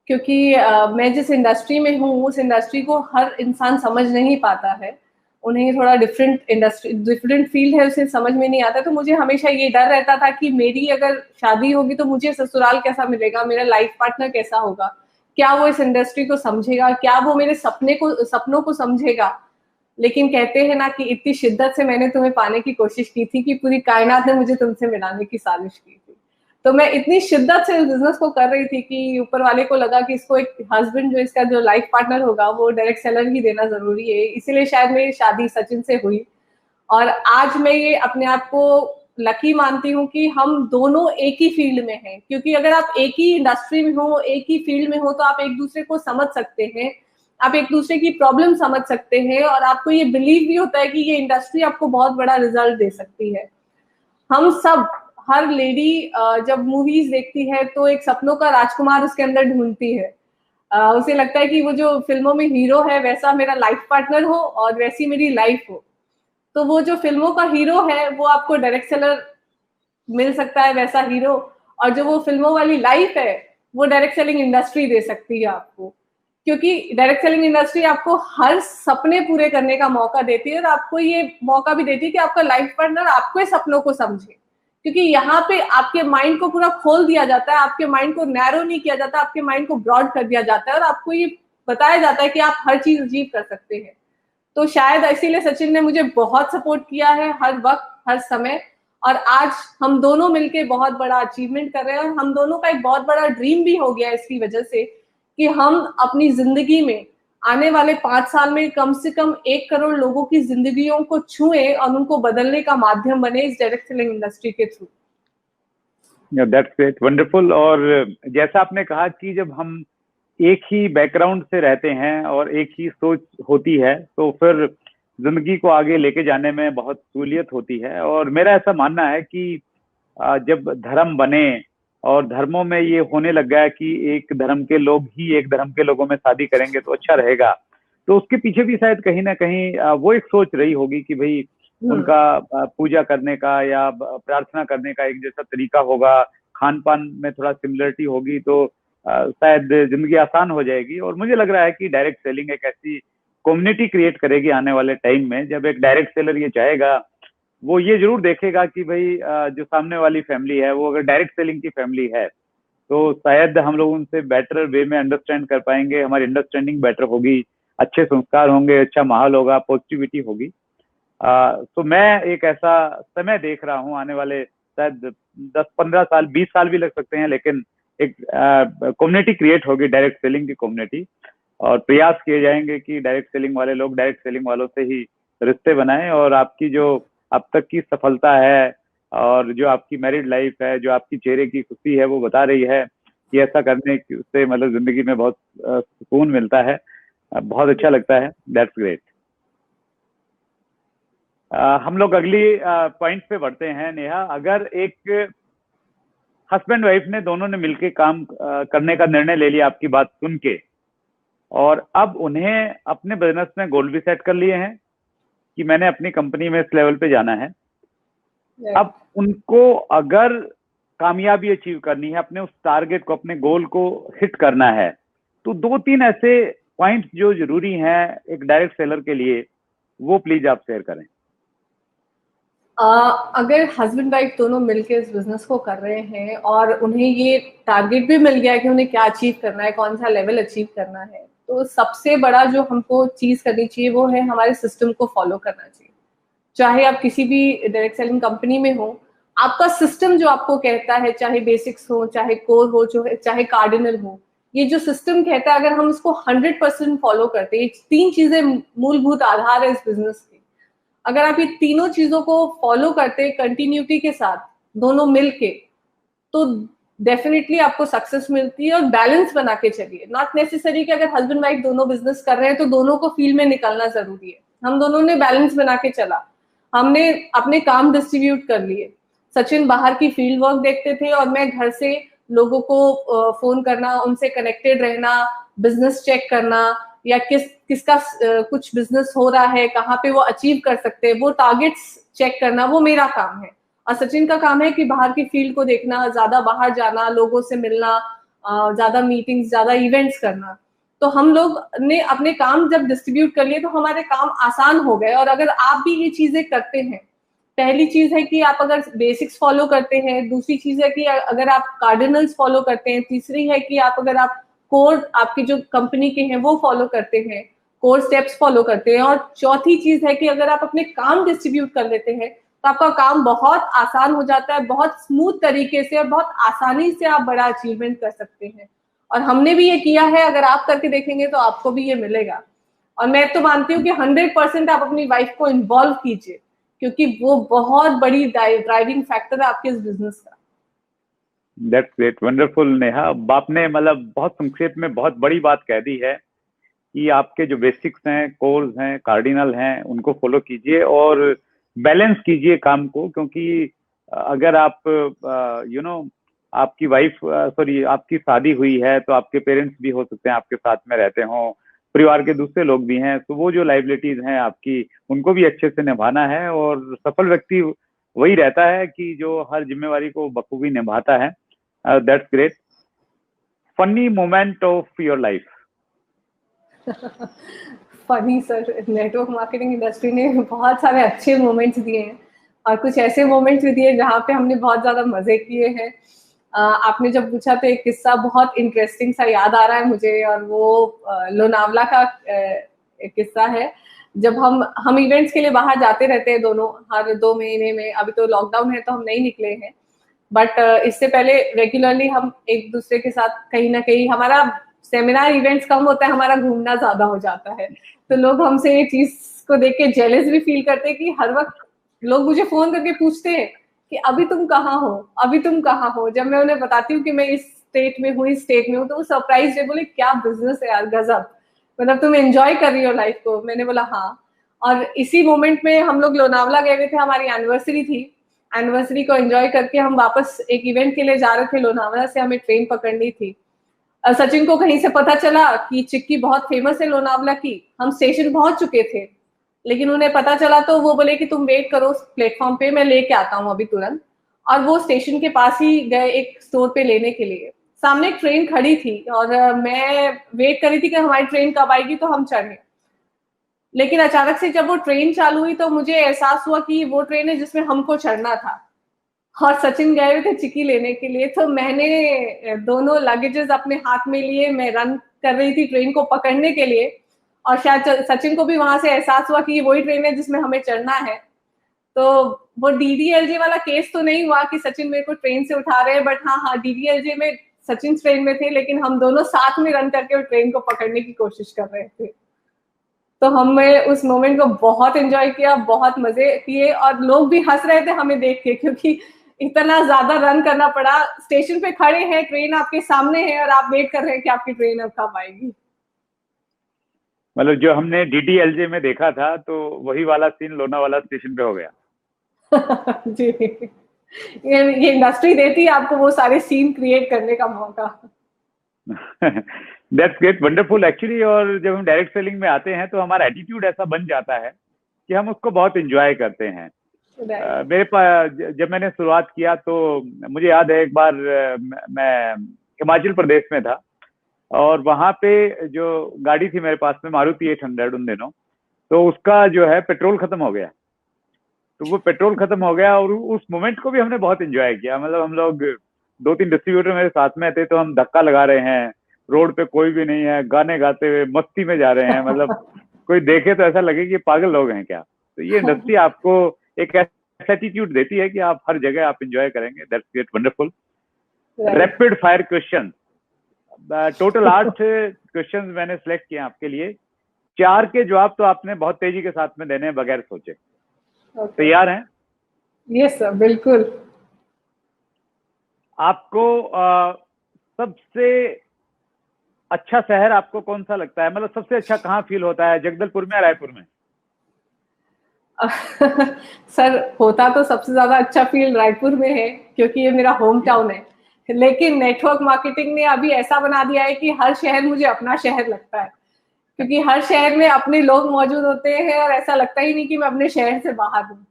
क्योंकि मैं जिस इंडस्ट्री में हूँ उस इंडस्ट्री को हर इंसान समझ नहीं पाता है। उन्हें थोड़ा डिफरेंट फील्ड है, उसे समझ में नहीं आता। तो मुझे हमेशा ये डर रहता था कि मेरी अगर शादी होगी तो मुझे ससुराल कैसा मिलेगा, मेरा लाइफ पार्टनर कैसा होगा, क्या वो इस इंडस्ट्री को समझेगा, क्या वो मेरे सपनों को समझेगा। लेकिन कहते हैं ना कि इतनी शिद्दत से मैंने तुम्हें पाने की कोशिश की थी कि पूरी कायनात ने मुझे तुमसे मिलाने की साजिश की थी। तो मैं इतनी शिद्दत से इस बिजनेस को कर रही थी कि ऊपर वाले को लगा कि इसको एक हस्बैंड, जो इसका जो लाइफ पार्टनर होगा, वो डायरेक्ट सेलर ही देना जरूरी है। इसीलिए शायद मेरी शादी सचिन से हुई। और आज मैं ये अपने आप को लकी मानती हूँ कि हम दोनों एक ही फील्ड में हैं, क्योंकि अगर आप एक ही इंडस्ट्री में हो, एक ही फील्ड में हो, तो आप एक दूसरे को समझ सकते हैं, आप एक दूसरे की प्रॉब्लम समझ सकते हैं, और आपको ये बिलीव भी होता है कि ये इंडस्ट्री आपको बहुत बड़ा रिजल्ट दे सकती है। हम सब, हर लेडी जब मूवीज देखती है तो एक सपनों का राजकुमार उसके अंदर ढूंढती है। उसे लगता है कि वो जो फिल्मों में हीरो है वैसा मेरा लाइफ पार्टनर हो और वैसी मेरी लाइफ हो। तो वो जो फिल्मों का हीरो है वो आपको डायरेक्ट सेलर मिल सकता है, वैसा हीरो। और जो वो फिल्मों वाली लाइफ है वो डायरेक्ट सेलिंग इंडस्ट्री दे सकती है आपको, क्योंकि डायरेक्ट सेलिंग इंडस्ट्री आपको हर सपने पूरे करने का मौका देती है, और आपको ये मौका भी देती है कि आपका लाइफ पार्टनर आपके सपनों को समझे। क्योंकि यहाँ पे आपके माइंड को पूरा खोल दिया जाता है, आपके माइंड को नैरो नहीं किया जाता, आपके माइंड को ब्रॉड कर दिया जाता है, और आपको ये बताया जाता है कि आप हर चीज अचीव कर सकते हैं। तो शायद इसीलिए सचिन ने मुझे बहुत सपोर्ट किया है हर वक्त, हर समय। और आज हम दोनों मिलके बहुत बड़ा अचीवमेंट कर रहे हैं, और हम दोनों का एक बहुत बड़ा ड्रीम भी हो गया इसकी वजह से कि हम अपनी जिंदगी में आने वाले 5 साल में कम से कम 1 करोड़ लोगों की जिंदगियों को छुए और उनको बदलने का माध्यम बने इस डायरेक्ट सेलिंग इंडस्ट्री के थ्रू। That's great, wonderful. और जैसा आपने कहा कि जब हम एक ही बैकग्राउंड से रहते हैं और एक ही सोच होती है तो फिर जिंदगी को आगे लेके जाने में बहुत सहूलियत होती है। और मेरा ऐसा मानना है कि जब धर्म बने और धर्मों में ये होने लग गया कि एक धर्म के लोग ही एक धर्म के लोगों में शादी करेंगे तो अच्छा रहेगा, तो उसके पीछे भी शायद कहीं ना कहीं वो एक सोच रही होगी कि भाई उनका पूजा करने का या प्रार्थना करने का एक जैसा तरीका होगा, खान पान में थोड़ा सिमिलरिटी होगी, तो शायद जिंदगी आसान हो जाएगी। और मुझे लग रहा है कि डायरेक्ट सेलिंग एक ऐसी कम्युनिटी क्रिएट करेगी आने वाले टाइम में, जब एक डायरेक्ट सेलर ये चाहेगा, वो ये जरूर देखेगा कि भाई जो सामने वाली फैमिली है वो अगर डायरेक्ट सेलिंग की फैमिली है तो शायद हम लोग उनसे बेटर वे में अंडरस्टैंड कर पाएंगे, हमारी अंडरस्टैंडिंग बेटर होगी, अच्छे संस्कार होंगे, अच्छा माहौल होगा, पॉजिटिविटी होगी। तो मैं एक ऐसा समय देख रहा हूँ आने वाले शायद 10-15 साल, 20 साल भी लग सकते हैं, लेकिन एक कम्युनिटी क्रिएट होगी, डायरेक्ट सेलिंग की कम्युनिटी, और प्रयास किए जाएंगे कि डायरेक्ट सेलिंग वाले लोग डायरेक्ट सेलिंग वालों से ही रिश्ते बनाएं, और आपकी जो अब तक की सफलता है और जो आपकी मैरिड लाइफ है, जो आपकी चेहरे की खुशी है, वो बता रही है कि ऐसा करने से मतलब जिंदगी में बहुत सुकून मिलता है, बहुत अच्छा लगता है। That's great. हम लोग अगली पॉइंट पे बढ़ते हैं नेहा। अगर एक हस्बैंड वाइफ ने दोनों ने मिलकर काम करने का निर्णय ले लिया आपकी बात सुन के, और अब उन्हें अपने बिजनेस में गोल भी सेट कर लिए हैं कि मैंने अपनी कंपनी में इस लेवल पे जाना है, अब उनको अगर कामयाबी अचीव करनी है, अपने उस टारगेट को, अपने गोल को हिट करना है, तो 2-3 ऐसे पॉइंट्स जो जरूरी हैं एक डायरेक्ट सेलर के लिए, वो प्लीज आप शेयर करें। अगर हस्बैंड वाइफ दोनों मिलकर इस बिजनेस को कर रहे हैं और उन्हें ये टारगेट भी मिल गया है कि उन्हें क्या अचीव करना है, कौन सा लेवल अचीव करना है, तो सबसे बड़ा जो हमको चीज करनी चाहिए वो है हमारे सिस्टम को फॉलो करना चाहिए। चाहे आप किसी भी डायरेक्ट सेलिंग कंपनी में हो, आपका सिस्टम जो आपको कहता है, चाहे बेसिक्स हो, चाहे कोर हो, जो चाहे कार्डिनल हो, ये जो सिस्टम कहता है अगर हम उसको 100% फॉलो करते हैं, 3 चीजें मूलभूत आधार है इस बिजनेस के, अगर आप ये तीनों चीजों को फॉलो करते हैं कंटिन्यूटी के साथ दोनों मिलके, तो डेफिनेटली आपको सक्सेस मिलती है। और बैलेंस बना के चलिए, नॉट नेसेसरी कि अगर हस्बैंड वाइफ दोनों बिजनेस कर रहे हैं तो दोनों को फील्ड में निकलना जरूरी है। हम दोनों ने बैलेंस बना के चला, हमने अपने काम डिस्ट्रीब्यूट कर लिए। सचिन बाहर की फील्ड वर्क देखते थे और मैं घर से लोगों को फोन करना, उनसे कनेक्टेड रहना, बिजनेस चेक करना, या किसका कुछ बिजनेस हो रहा है, कहाँ पे वो अचीव कर सकते हैं, वो टारगेट्स चेक करना, वो मेरा काम है। और सचिन का काम है कि बाहर की फील्ड को देखना, ज्यादा बाहर जाना, लोगों से मिलना, ज्यादा मीटिंग्स, ज्यादा इवेंट्स करना। तो हम लोग ने अपने काम जब डिस्ट्रीब्यूट कर लिए तो हमारे काम आसान हो गए। और अगर आप भी ये चीजें करते हैं, पहली चीज है कि आप अगर बेसिक्स फॉलो करते हैं, दूसरी चीज है कि अगर आप कार्डिनल्स फॉलो करते हैं, तीसरी है कि आप अगर आप कोर आपकी जो कंपनी के हैं वो फॉलो करते हैं, कोर स्टेप्स फॉलो करते हैं, और चौथी चीज है कि अगर आप अपने काम डिस्ट्रीब्यूट कर लेते हैं तो आपका काम बहुत आसान हो जाता है, बहुत स्मूथ तरीके से और बहुत आसानी से आप बड़ा अचीवमेंट कर सकते हैं। और हमने भी ये किया है, अगर आप करके देखेंगे तो आपको भी ये मिलेगा। और मैं तो मानती हूँ कि 100% आप अपनी वाइफ को इन्वॉल्व कीजिए, क्योंकि वो बहुत बड़ी ड्राइविंग फैक्टर है आपके इस बिजनेस का। That's great, wonderful Neha. आपने मतलब बहुत संक्षेप में बहुत बड़ी बात कह दी है कि आपके जो बेसिक्स हैं, कोर्स हैं, कार्डिनल हैं, उनको फॉलो कीजिए और बैलेंस कीजिए काम को, क्योंकि अगर आप आपकी वाइफ सॉरी आपकी शादी हुई है तो आपके पेरेंट्स भी हो सकते हैं आपके साथ में रहते हों, परिवार के दूसरे लोग भी हैं, तो वो जो लाइबिलिटीज हैं आपकी, उनको भी अच्छे से निभाना है। और सफल व्यक्ति वही रहता है कि जो हर जिम्मेवारी को बखूबी निभाता है। That's great. Funny moment of your life. Funny sir, network marketing industry ने बहुत सारे अच्छे मोमेंट्स दिए हैं और कुछ ऐसे मोमेंट्स भी दिए जहाँ पे हमने बहुत ज्यादा मजे किए हैं। आपने जब पूछा तो एक किस्सा बहुत इंटरेस्टिंग सा याद आ रहा है मुझे, और वो लोनावला का एक किस्सा है। जब हम इवेंट्स के लिए बाहर जाते रहते हैं दोनों, हर 2 महीने में। अभी तो लॉकडाउन है तो हम नहीं निकले हैं, बट इससे पहले रेगुलरली हम एक दूसरे के साथ कहीं ना कहीं, हमारा सेमिनार इवेंट्स कम होता है, हमारा घूमना ज्यादा हो जाता है। तो लोग हमसे ये चीज को देख के जेलस भी फील करते हैं कि हर वक्त लोग मुझे फोन करके पूछते हैं कि अभी तुम कहाँ हो, अभी तुम कहाँ हो। जब मैं उन्हें बताती हूँ कि मैं इस स्टेट में हूँ, इस स्टेट में हूँ, तो वो सरप्राइज है, बोले क्या बिजनेस है यार, गजब, मतलब तुम एंजॉय कर रही हो लाइफ को। मैंने बोला हाँ। और इसी मोमेंट में हम लोग लोनावला गए हुए थे, हमारी एनिवर्सरी थी। एनिवर्सरी को एंजॉय करके हम वापस एक इवेंट के लिए जा रहे थे लोनावला से, हमें ट्रेन पकड़नी थी। सचिन को कहीं से पता चला कि चिक्की बहुत फेमस है लोनावला की। हम स्टेशन पहुंच चुके थे, लेकिन उन्हें पता चला तो वो बोले कि तुम वेट करो प्लेटफॉर्म पे, मैं लेके आता हूँ अभी तुरंत। और वो स्टेशन के पास ही गए एक स्टोर पे लेने के लिए। सामने एक ट्रेन खड़ी थी और मैं वेट कर रही थी कि हमारी ट्रेन कब आएगी तो हम चढ़े। लेकिन अचानक से जब वो ट्रेन चालू हुई तो मुझे एहसास हुआ कि वो ट्रेन है जिसमें हमको चढ़ना था, और सचिन गए हुए थे चिक्की लेने के लिए। तो मैंने दोनों लगेजेस अपने हाथ में लिए, मैं रन कर रही थी ट्रेन को पकड़ने के लिए, और शायद सचिन को भी वहां से एहसास हुआ कि ये वही ट्रेन है जिसमें हमें चढ़ना है। तो वो डीडीएलजे वाला केस तो नहीं हुआ कि सचिन मेरे को ट्रेन से उठा रहे हैं, बट हाँ डीडीएलजे में सचिन ट्रेन में थे, लेकिन हम दोनों साथ में रन करके वो ट्रेन को पकड़ने की कोशिश कर रहे थे। तो हमने उस मोमेंट को बहुत एंजॉय किया, बहुत मजे किए, और लोग भी हंस रहे थे हमें देख के, क्योंकि इतना ज्यादा रन करना पड़ा। स्टेशन पे खड़े हैं, ट्रेन आपके सामने है और आप वेट कर रहे हैं कि आपकी ट्रेन अब कब आएगी। मतलब जो हमने डीडीएलजे में देखा था, तो वही वाला सीन लोनावाला स्टेशन पे हो गया। जी, ये इंडस्ट्री देती है आपको वो सारे सीन क्रिएट करने का मौका। That's great, wonderful actually. और जब हम डायरेक्ट सेलिंग में आते हैं तो हमारा एटीट्यूड ऐसा बन जाता है कि हम उसको बहुत एंजॉय करते हैं। मेरे पास जब मैंने शुरुआत किया तो मुझे याद है, एक बार मैं हिमाचल प्रदेश में था, और वहां पे जो गाड़ी थी मेरे पास में, मारुति 800 उन दिनों, तो उसका जो है पेट्रोल खत्म हो गया। तो वो पेट्रोल खत्म हो गया और उस मोमेंट को भी हमने बहुत एंजॉय किया। मतलब हम लोग 2-3 डिस्ट्रीब्यूटर मेरे साथ में थे, तो हम धक्का लगा रहे हैं, रोड पे कोई भी नहीं है, गाने गाते हुए मस्ती में जा रहे हैं। मतलब कोई देखे तो ऐसा लगे कि पागल लोग हैं क्या। तो ये इंडस्ट्री आपको एक ऐसा एटीट्यूड देती है कि आप हर जगह आप एंजॉय करेंगे। That's great, wonderful. Rapid fire question, total 8 question मैंने सिलेक्ट किए आपके लिए। 4 के जवाब तो आपने बहुत तेजी के साथ में देने हैं, बगैर सोचे। तैयार हैं? यस सर, बिल्कुल। आपको सबसे अच्छा शहर आपको कौन सा लगता है? मतलब सबसे अच्छा कहाँ फील होता है, जगदलपुर में या रायपुर में? सर, होता तो सबसे ज्यादा अच्छा फील रायपुर में है, क्योंकि ये मेरा होम टाउन है। लेकिन नेटवर्क मार्केटिंग ने अभी ऐसा बना दिया है कि हर शहर मुझे अपना शहर लगता है, क्योंकि हर शहर में अपने लोग मौजूद होते हैं और ऐसा लगता ही नहीं कि मैं अपने शहर से बाहर हूँ।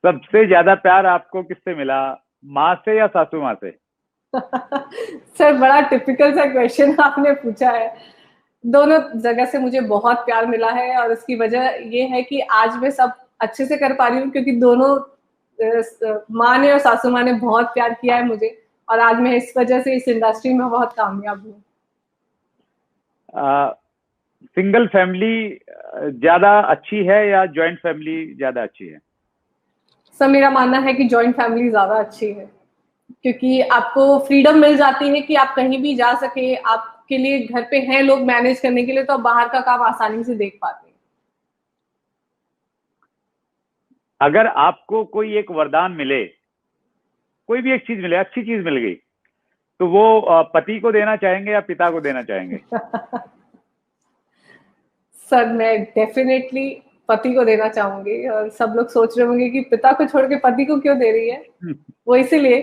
सबसे ज्यादा प्यार आपको किससे मिला, माँ से या सासू माँ से? सर, बड़ा टिपिकल सा क्वेश्चन आपने पूछा है। दोनों जगह से मुझे बहुत प्यार मिला है, और उसकी वजह ये है कि आज मैं सब अच्छे से कर पा रही हूँ, क्योंकि दोनों माँ ने और सासू माँ ने बहुत प्यार किया है मुझे, और आज मैं इस वजह से इस इंडस्ट्री में बहुत कामयाब हूँ। सिंगल फैमिली ज्यादा अच्छी है या जॉइंट फैमिली ज्यादा अच्छी है? सर, मेरा मानना है कि जॉइंट फैमिली ज्यादा अच्छी है, क्योंकि आपको फ्रीडम मिल जाती है कि आप कहीं भी जा सके, आपके लिए घर पे हैं लोग मैनेज करने के लिए, तो आप बाहर का काम आसानी से देख पाते हैं। अगर आपको कोई एक वरदान मिले, कोई भी एक चीज मिले, अच्छी चीज मिल गई, तो वो पति को देना चाहेंगे या पिता को देना चाहेंगे? सर, मैं डेफिनेटली पति को देना चाहूंगी, और सब लोग सोच रहे होंगे कि पिता को छोड़ के पति को क्यों दे रही है। वो इसीलिए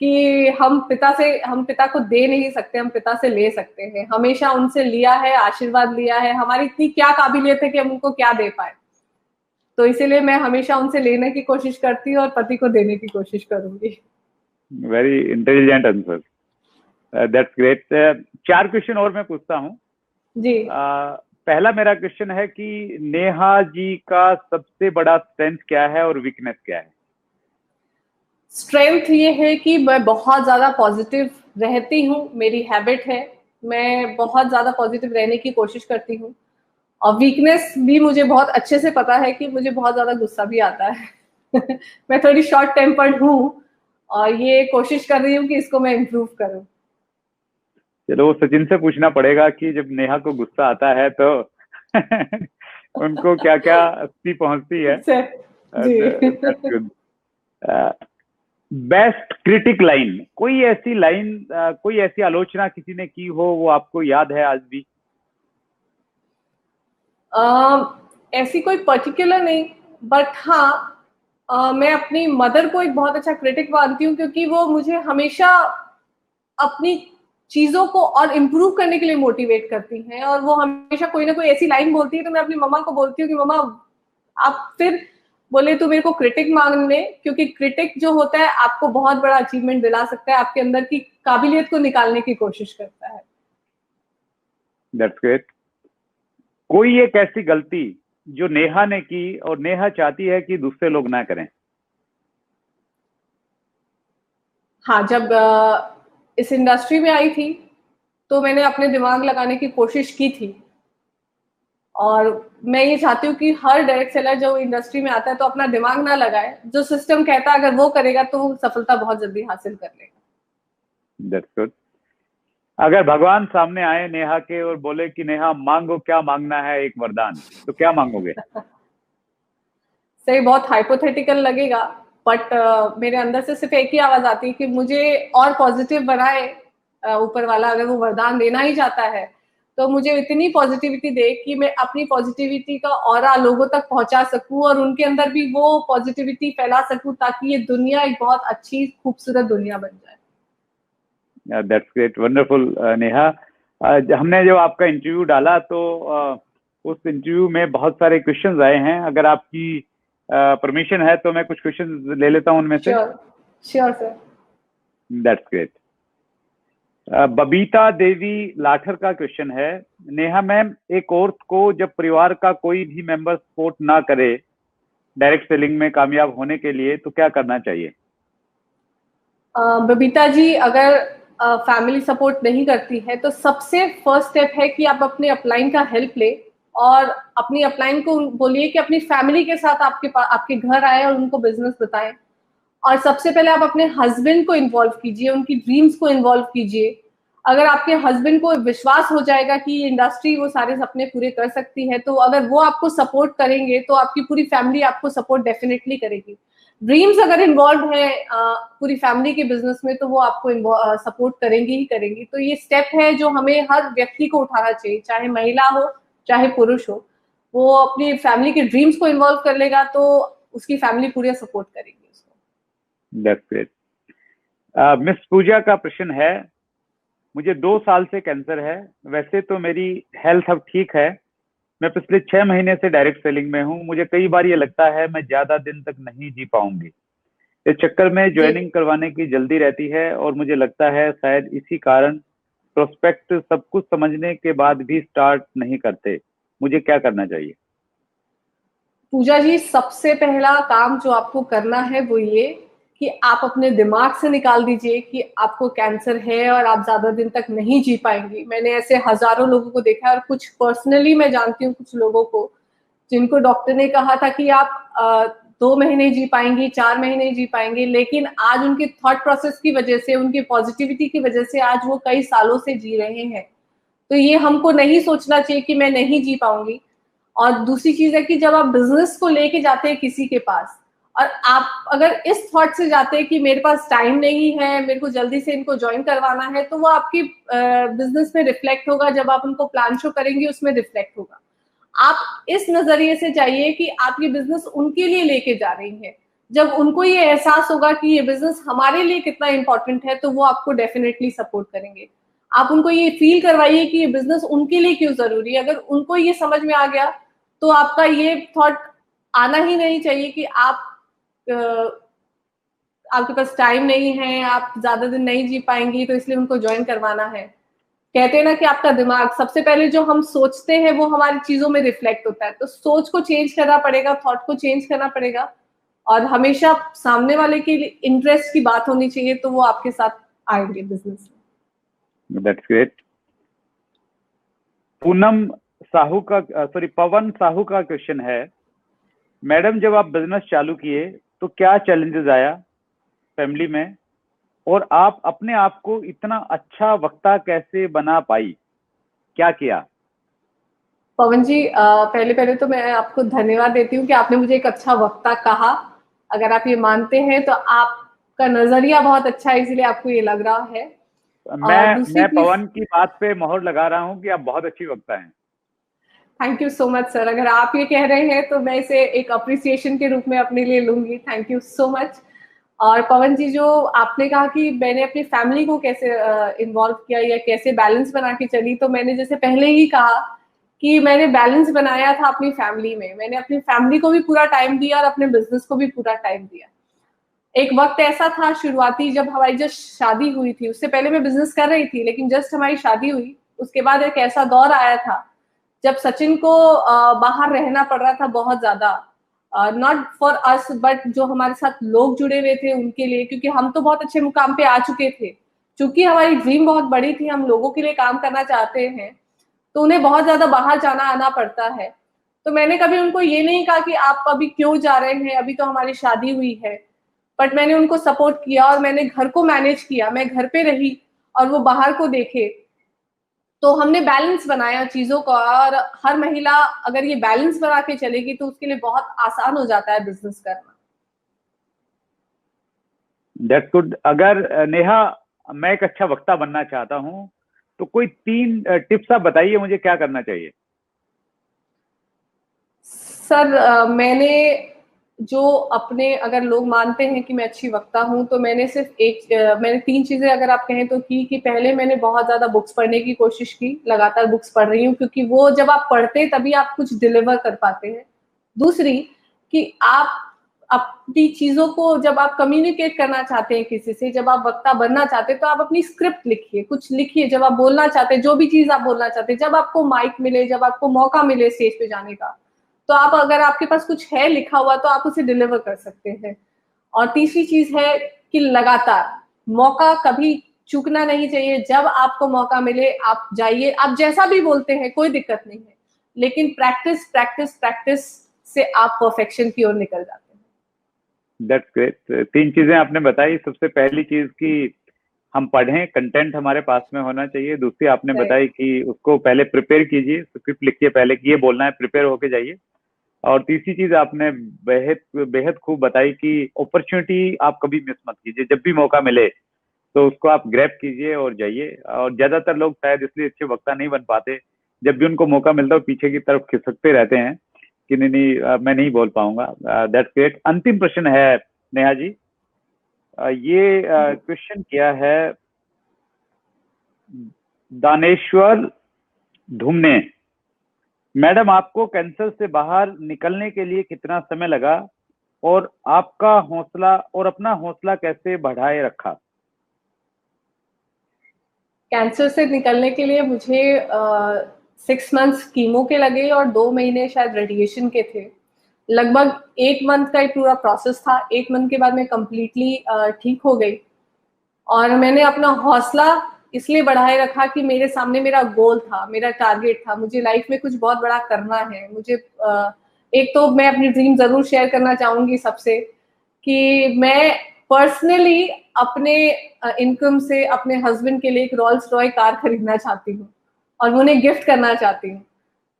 कि हम पिता को दे नहीं सकते, हम पिता से ले सकते हैं। हमेशा उनसे लिया है, आशीर्वाद लिया है। हमारी इतनी क्या काबिलियत है कि हम उनको क्या दे पाए। तो इसीलिए मैं हमेशा उनसे लेने की कोशिश करती हूँ और पति को देने की कोशिश करूंगी। Very intelligent answer, that's great. 4 question और मैं पूछता हूँ। जी। पहला मेरा क्वेश्चन है कि नेहा जी का सबसे बड़ा स्ट्रेंथ क्या है और वीकनेस क्या है? स्ट्रेंथ ये है कि मैं बहुत ज्यादा पॉजिटिव रहती हूँ, मेरी हैबिट है। मैं बहुत ज्यादा पॉजिटिव रहने की कोशिश करती हूँ। और वीकनेस भी मुझे बहुत अच्छे से पता है कि मुझे बहुत ज्यादा गुस्सा भी आता है। मैं थोड़ी शॉर्ट टेम्पर्ड हूँ, और ये कोशिश कर रही हूँ कि इसको मैं इम्प्रूव करूँ। चलो, वो सचिन से पूछना पड़ेगा कि जब नेहा को गुस्सा आता है तो उनको क्या क्या अस्थि पहुंचती है। जी। बेस्ट क्रिटिक लाइन, कोई ऐसी लाइन, कोई ऐसी आलोचना किसी ने की हो, वो आपको याद है आज भी? ऐसी कोई पर्टिकुलर नहीं, बट हाँ, मैं अपनी मदर को एक बहुत अच्छा क्रिटिक मानती हूँ, क्योंकि वो मुझे हमेशा अपनी चीजों को और इम्प्रूव करने के लिए मोटिवेट करती हैं। और वो हमेशा कोई ना कोई ऐसी लाइन बोलती है, तो मैं अपनी मम्मा को बोलती हूँ कि मम्मा, आप फिर बोले तो मेरे को क्रिटिक मान ले, क्योंकि क्रिटिक जो होता है आपको बहुत बड़ा अचीवमेंट दिला सकता है, आपके अंदर की काबिलियत को निकालने की कोशिश करता है। That's great. कोई एक ऐसी गलती जो नेहा ने की और नेहा चाहती है कि दूसरे लोग ना करें? हाँ, जब इस इंडस्ट्री में आई थी, तो मैंने अपने दिमाग लगाने की कोशिश की थी और मैं ये चाहती हूँ कि हर डायरेक्ट सेलर जो इंडस्ट्री में आता है तो अपना दिमाग ना लगाए, जो सिस्टम कहता है अगर वो करेगा तो वो सफलता बहुत जल्दी हासिल कर लेगा। That's good. अगर भगवान सामने आए नेहा के और बोले कि नेहा मांगो, क्या मांगना है एक वरदान, तो क्या मांगोगे? सही, बहुत हाइपोथेटिकल लगेगा, बट मेरे अंदर से सिर्फ एक ही आवाज आती है कि मुझे और पॉजिटिव बनाए ऊपर वाला। अगर वो वरदान देना ही चाहता है तो मुझे इतनी पॉजिटिविटी दे कि मैं अपनी पॉजिटिविटी का ऑरा लोगों तक पहुंचा सकूं और उनके अंदर भी वो पॉजिटिविटी फैला सकूं, ताकि ये दुनिया एक बहुत अच्छी खूबसूरत दुनिया बन जाए। That's great, wonderful Neha. हमने जो आपका इंटरव्यू डाला तो उस इंटरव्यू में बहुत सारे क्वेश्चंस आए हैं। अगर आपकी परमिशन है तो मैं कुछ क्वेश्चंस ले लेता हूं उनमें से। Sure, sure sir. That's great. Babita Devi Lathar का क्वेश्चन है, नेहा मैम, एक औरत को जब परिवार का कोई भी मेंबर सपोर्ट ना करे डायरेक्ट सेलिंग में कामयाब होने के लिए, तो क्या करना चाहिए? बबीता जी, अगर फैमिली सपोर्ट नहीं करती है तो सबसे फर्स्ट स्टेप है कि आप अपने अपलाइन का हेल्प ले और अपनी अपलाइन को बोलिए कि अपनी फैमिली के साथ आपके घर आए और उनको बिजनेस बताएं। और सबसे पहले आप अपने हस्बैंड को इन्वॉल्व कीजिए, उनकी ड्रीम्स को इन्वॉल्व कीजिए। अगर आपके हस्बैंड को विश्वास हो जाएगा कि ये इंडस्ट्री वो सारे सपने पूरे कर सकती है, तो अगर वो आपको सपोर्ट करेंगे तो आपकी पूरी फैमिली आपको सपोर्ट डेफिनेटली करेगी। ड्रीम्स अगर इन्वॉल्व है पूरी फैमिली के बिजनेस में तो वो आपको सपोर्ट करेंगी ही करेंगी। तो ये स्टेप है जो हमें हर व्यक्ति को उठाना चाहिए, चाहे महिला हो चाहे पुरुष हो। वो अपनी फैमिली के ड्रीम्स को इन्वॉल्व कर लेगा तो उसकी फैमिली पूरा सपोर्ट करेगी उसको। That's great. मिस पूजा का प्रश्न है, मुझे 2 साल से कैंसर है, वैसे तो मेरी हेल्थ अब ठीक है, मैं पिछले 6 महीने से डायरेक्ट सेलिंग में हूँ, मुझे कई बार ये लगता है मैं ज्यादा दिन तक नहीं जी पाऊंगी। इस चक्कर में जी, ज्वाइनिंग करवाने की जल्दी रहती है और मुझे लगता है शायद इसी कारण प्रोस्पेक्ट सब कुछ समझने के बाद भी स्टार्ट नहीं करते, मुझे क्या करना चाहिए? पूजा जी, सबसे पहला काम जो आपको करना है वो ये कि आप अपने दिमाग से निकाल दीजिए कि आपको कैंसर है और आप ज्यादा दिन तक नहीं जी पाएंगी। मैंने ऐसे हजारों लोगों को देखा है और कुछ पर्सनली मैं जानती हूँ कुछ लोगों को जिनको डॉक्टर ने कहा था कि आप 2 महीने जी पाएंगी, 4 महीने जी पाएंगे, लेकिन आज उनके थॉट प्रोसेस की वजह से, उनकी पॉजिटिविटी की वजह से आज वो कई सालों से जी रहे हैं। तो ये हमको नहीं सोचना चाहिए कि मैं नहीं जी पाऊंगी। और दूसरी चीज है कि जब आप बिजनेस को लेके जाते हैं किसी के पास और आप अगर इस थॉट से जाते हैं कि मेरे पास टाइम नहीं है, मेरे को जल्दी से इनको ज्वाइन करवाना है, तो वो आपकी बिजनेस में रिफ्लेक्ट होगा। जब आप उनको प्लान शो करेंगे उसमें रिफ्लेक्ट होगा। आप इस नजरिए से जाइए कि आप ये बिजनेस उनके लिए लेके जा रही हैं। जब उनको ये एहसास होगा कि ये बिजनेस हमारे लिए कितना इंपॉर्टेंट है तो वो आपको डेफिनेटली सपोर्ट करेंगे। आप उनको ये फील करवाइए कि ये बिजनेस उनके लिए क्यों जरूरी है। अगर उनको ये समझ में आ गया तो आपका ये थॉट आना ही नहीं चाहिए कि आपके पास टाइम नहीं है, आप ज्यादा दिन नहीं जी पाएंगी तो इसलिए उनको ज्वाइन करवाना है। कहते हैं ना कि आपका दिमाग सबसे पहले जो हम सोचते हैं वो हमारी चीजों में रिफ्लेक्ट होता है। तो सोच को चेंज करना पड़ेगा, थॉट को चेंज करना पड़ेगा और हमेशा सामने वाले के लिए इंटरेस्ट की बात होनी चाहिए तो वो आपके साथ आएंगे बिजनेस में। That's great. पवन साहू का क्वेश्चन है, मैडम जब आप बिजनेस चालू किए तो क्या चैलेंजेस आया फैमिली में, और आप अपने आप को इतना अच्छा वक्ता कैसे बना पाई, क्या किया? पवन जी, पहले पहले तो मैं आपको धन्यवाद देती हूँ कि आपने मुझे एक अच्छा वक्ता कहा। अगर आप ये मानते हैं तो आपका नजरिया बहुत अच्छा है, इसलिए आपको ये लग रहा है। और दूसरी मैं चीज, पवन की बात पे मोहर लगा रहा हूँ कि आप बहुत अच्छी वक्ता हैं। Thank you so much sir. अगर आप ये कह रहे हैं तो मैं इसे एक अप्रिसिएशन के रूप में अपने लिए लूंगी। Thank you so much. और पवन जी, जो आपने कहा कि मैंने अपनी फैमिली को कैसे इन्वॉल्व किया या कैसे बैलेंस बना के चली, तो मैंने जैसे पहले ही कहा कि मैंने बैलेंस बनाया था अपनी फैमिली में। मैंने अपनी फैमिली को भी पूरा टाइम दिया और अपने बिजनेस को भी पूरा टाइम दिया। एक वक्त ऐसा था शुरुआती, जब हमारी जस्ट शादी हुई थी, उससे पहले मैं बिजनेस कर रही थी, लेकिन जस्ट हमारी शादी हुई उसके बाद एक ऐसा दौर आया था जब सचिन को बाहर रहना पड़ रहा था बहुत ज्यादा। नॉट फॉर अस बट जो हमारे साथ लोग जुड़े हुए थे उनके लिए, क्योंकि हम तो बहुत अच्छे मुकाम पे आ चुके थे। चूंकि हमारी ड्रीम बहुत बड़ी थी, हम लोगों के लिए काम करना चाहते हैं, तो उन्हें बहुत ज्यादा बाहर जाना आना पड़ता है। तो मैंने कभी उनको ये नहीं कहा कि आप अभी क्यों जा रहे हैं, अभी तो हमारी शादी हुई है, बट मैंने उनको सपोर्ट किया और मैंने घर को मैनेज किया, मैं घर पे रही और वो बाहर को देखे। तो हमने बैलेंस बनाया चीजों का, और हर महिला अगर ये बैलेंस बना के चलेगी तो उसके लिए बहुत आसान हो जाता है बिजनेस करना। That's good. अगर नेहा, मैं एक अच्छा वक्ता बनना चाहता हूँ, तो कोई 3 टिप्स आप बताइए मुझे क्या करना चाहिए। सर मैंने जो अपने, अगर लोग मानते हैं कि मैं अच्छी वक्ता हूं, तो मैंने सिर्फ मैंने 3 चीजें अगर आप कहें तो की कि पहले मैंने बहुत ज्यादा बुक्स पढ़ने की कोशिश की, लगातार बुक्स पढ़ रही हूँ, क्योंकि वो जब आप पढ़ते हैं तभी आप कुछ डिलीवर कर पाते हैं। दूसरी, कि आप अपनी चीजों को जब आप कम्युनिकेट करना चाहते हैं किसी से, जब आप वक्ता बनना चाहते हैं, तो आप अपनी स्क्रिप्ट लिखिए, कुछ लिखिए जब आप बोलना चाहते हैं, जो भी चीज आप बोलना चाहते हैं, जब आपको माइक मिले, जब आपको मौका मिले स्टेज पे जाने का, तो आप, अगर आपके पास कुछ है लिखा हुआ, तो आप उसे डिलीवर कर सकते हैं। और तीसरी चीज है कि लगातार, मौका कभी चूकना नहीं चाहिए। जब आपको मौका मिले आप जाइए, आप जैसा भी बोलते हैं कोई दिक्कत नहीं है, लेकिन प्रैक्टिस प्रैक्टिस प्रैक्टिस से आप परफेक्शन की ओर निकल जाते हैं। That's great. 3 चीजें आपने बताई। सबसे पहली चीज कि हम पढ़ें, कंटेंट हमारे पास में होना चाहिए। दूसरी आपने बताई कि उसको पहले प्रिपेयर कीजिए, स्क्रिप्ट लिखिए पहले कि ये बोलना है, प्रिपेयर होके जाइए। और तीसरी चीज आपने बेहद बेहद खूब बताई कि अपॉर्चुनिटी आप कभी मिस मत कीजिए, जब भी मौका मिले तो उसको आप ग्रैब कीजिए और जाइए। और ज्यादातर लोग शायद इसलिए अच्छे वक्ता नहीं बन पाते, जब भी उनको मौका मिलता है पीछे की तरफ खिसकते रहते हैं कि नहीं नहीं मैं नहीं बोल पाऊंगा। That's great. अंतिम प्रश्न है नेहा जी, ये क्वेश्चन किया है दानेश्वर धुमने। मैडम, आपको कैंसर से बाहर निकलने के लिए कितना समय लगा, और आपका हौसला और अपना हौसला कैसे बढ़ाए रखा। कैंसर से निकलने के लिए मुझे 6 मंथ्स कीमो के लगे और 2 महीने शायद रेडिएशन के थे। लगभग 8 मंथ का एक पूरा प्रोसेस था। 8 मंथ के बाद मैं कंप्लीटली ठीक हो गई, और मैंने अपना हौसला इसलिए बढ़ाए रखा कि मेरे सामने मेरा गोल था, मेरा टारगेट था, मुझे लाइफ में कुछ बहुत बड़ा करना है। मुझे एक तो मैं अपनी ड्रीम जरूर शेयर करना चाहूंगी सबसे, कि मैं पर्सनली अपने इनकम से अपने हस्बैंड के लिए एक रोल्स रॉय कार खरीदना चाहती हूँ और उन्हें गिफ्ट करना चाहती हूँ।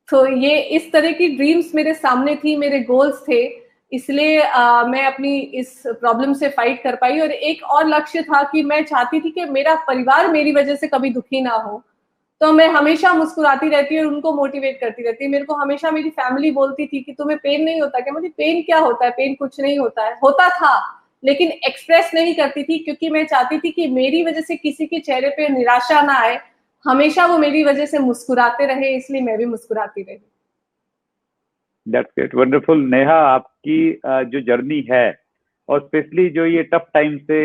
तो ये इस तरह की ड्रीम्स मेरे सामने थी, मेरे गोल्स थे, इसलिए मैं अपनी इस प्रॉब्लम से फाइट कर पाई। और एक और लक्ष्य था कि मैं चाहती थी कि मेरा परिवार मेरी वजह से कभी दुखी ना हो। तो मैं हमेशा मुस्कुराती रहती और उनको मोटिवेट करती रहती। मेरे को हमेशा मेरी फैमिली बोलती थी कि तुम्हें पेन नहीं होता क्या? मुझे पेन क्या होता है, पेन कुछ नहीं होता है। होता था, लेकिन एक्सप्रेस नहीं करती थी, क्योंकि मैं चाहती थी कि मेरी वजह से किसी के चेहरे पे निराशा ना आए, हमेशा वो मेरी वजह से मुस्कुराते रहे, इसलिए मैं भी मुस्कुराती रही। That's great, wonderful. नेहा, आपकी जो जर्नी है, और स्पेशली जो ये टफ टाइम से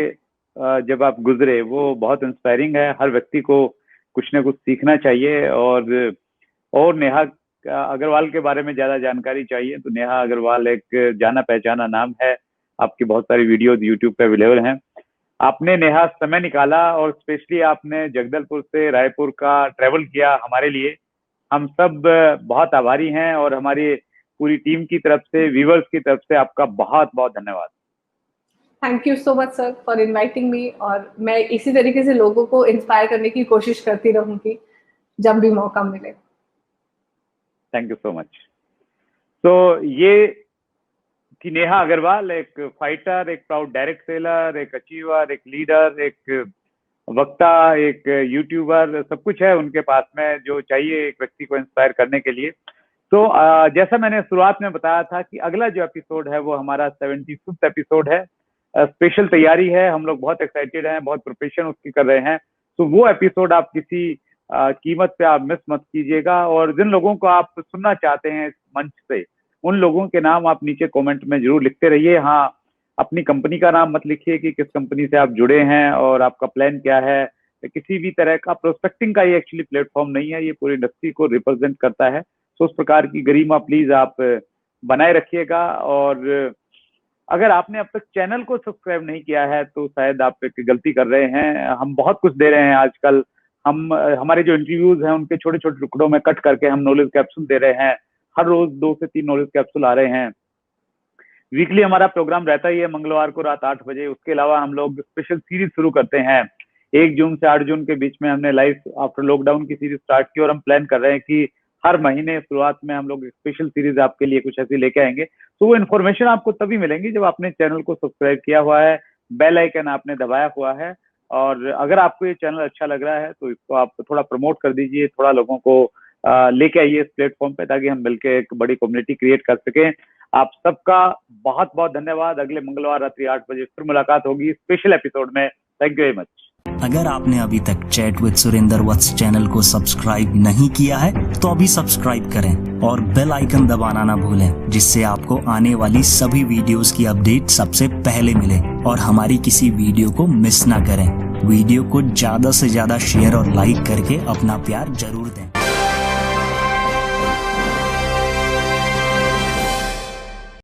जब आप गुजरे, वो बहुत इंस्पायरिंग है। हर व्यक्ति को कुछ ना कुछ सीखना चाहिए। और नेहा अग्रवाल के बारे में ज्यादा जानकारी चाहिए तो नेहा अग्रवाल एक जाना पहचाना नाम है। आपकी बहुत सारी वीडियोस यूट्यूब पे अवेलेबल हैं। आपने नेहा समय निकाला, और स्पेशली आपने जगदलपुर से रायपुर का ट्रेवल किया हमारे लिए। हम सब बहुत आभारी हैं, और हमारी पूरी टीम की तरफ से, व्यूवर्स की तरफ से आपका बहुत बहुत धन्यवाद। Thank you so much sir for inviting me, और मैं इसी तरीके से लोगों को इंस्पायर करने की कोशिश करती रहूंगी जब भी मौका मिले। Thank you so much. तो ये थी नेहा अग्रवाल, एक फाइटर, एक प्राउड डायरेक्ट सेलर, एक अचीवर, एक लीडर, एक वक्ता, एक यूट्यूबर। सब कुछ है उनके पास में जो चाहिए एक व्यक्ति को इंस्पायर करने के लिए। तो जैसा मैंने शुरुआत में बताया था कि अगला जो एपिसोड है वो हमारा 75th एपिसोड है। स्पेशल तैयारी है, हम लोग बहुत एक्साइटेड हैं, बहुत प्रिपरेशन उसकी कर रहे हैं। तो वो एपिसोड आप किसी कीमत पे आप मिस मत कीजिएगा। और जिन लोगों को आप सुनना चाहते हैं इस मंच से, उन लोगों के नाम आप नीचे कमेंट में जरूर लिखते रहिए। हाँ, अपनी कंपनी का नाम मत लिखिए कि किस कंपनी से आप जुड़े हैं और आपका प्लान क्या है। किसी भी तरह का प्रोस्पेक्टिंग का ये एक्चुअली प्लेटफॉर्म नहीं है, ये पूरी इंडस्ट्री को रिप्रेजेंट करता है। तो उस प्रकार की गरिमा प्लीज आप बनाए रखिएगा। और अगर आपने अब तक चैनल को सब्सक्राइब नहीं किया है तो शायद आप एक गलती कर रहे हैं। हम बहुत कुछ दे रहे हैं आजकल। हमारे जो इंटरव्यूज हैं उनके छोटे छोटे टुकड़ों में कट करके हम नॉलेज कैप्सूल दे रहे हैं। हर रोज 2 से 3 नॉलेज कैप्सूल आ रहे हैं। वीकली हमारा प्रोग्राम रहता ही है मंगलवार को रात 8 बजे। उसके अलावा हम लोग स्पेशल सीरीज शुरू करते हैं। 1 जून से 8 जून के बीच में हमने लाइफ आफ्टर लॉकडाउन की सीरीज स्टार्ट की और हम प्लान कर रहे हैं कि हर महीने शुरुआत में हम लोग स्पेशल सीरीज आपके लिए कुछ ऐसी लेके आएंगे। तो वो इन्फॉर्मेशन आपको तभी मिलेंगी जब आपने चैनल को सब्सक्राइब किया हुआ है, बेल आइकन आपने दबाया हुआ है। और अगर आपको ये चैनल अच्छा लग रहा है तो इसको आप थोड़ा प्रमोट कर दीजिए, थोड़ा लोगों को लेके आइए इस प्लेटफॉर्म पे, ताकि हम मिलकर एक बड़ी कम्युनिटी क्रिएट कर सकें। आप सबका बहुत बहुत धन्यवाद। अगले मंगलवार रात्रि 8 बजे फिर मुलाकात होगी स्पेशल एपिसोड में। Thank you very much. अगर आपने अभी तक chat with Surendra Vats channel को सब्सक्राइब नहीं किया है तो अभी सब्सक्राइब करें और बेल आइकन दबाना ना भूलें, जिससे आपको आने वाली सभी वीडियोस की अपडेट सबसे पहले मिले और हमारी किसी वीडियो को मिस ना करें। वीडियो को ज्यादा से ज्यादा शेयर और लाइक करके अपना प्यार जरूर दें।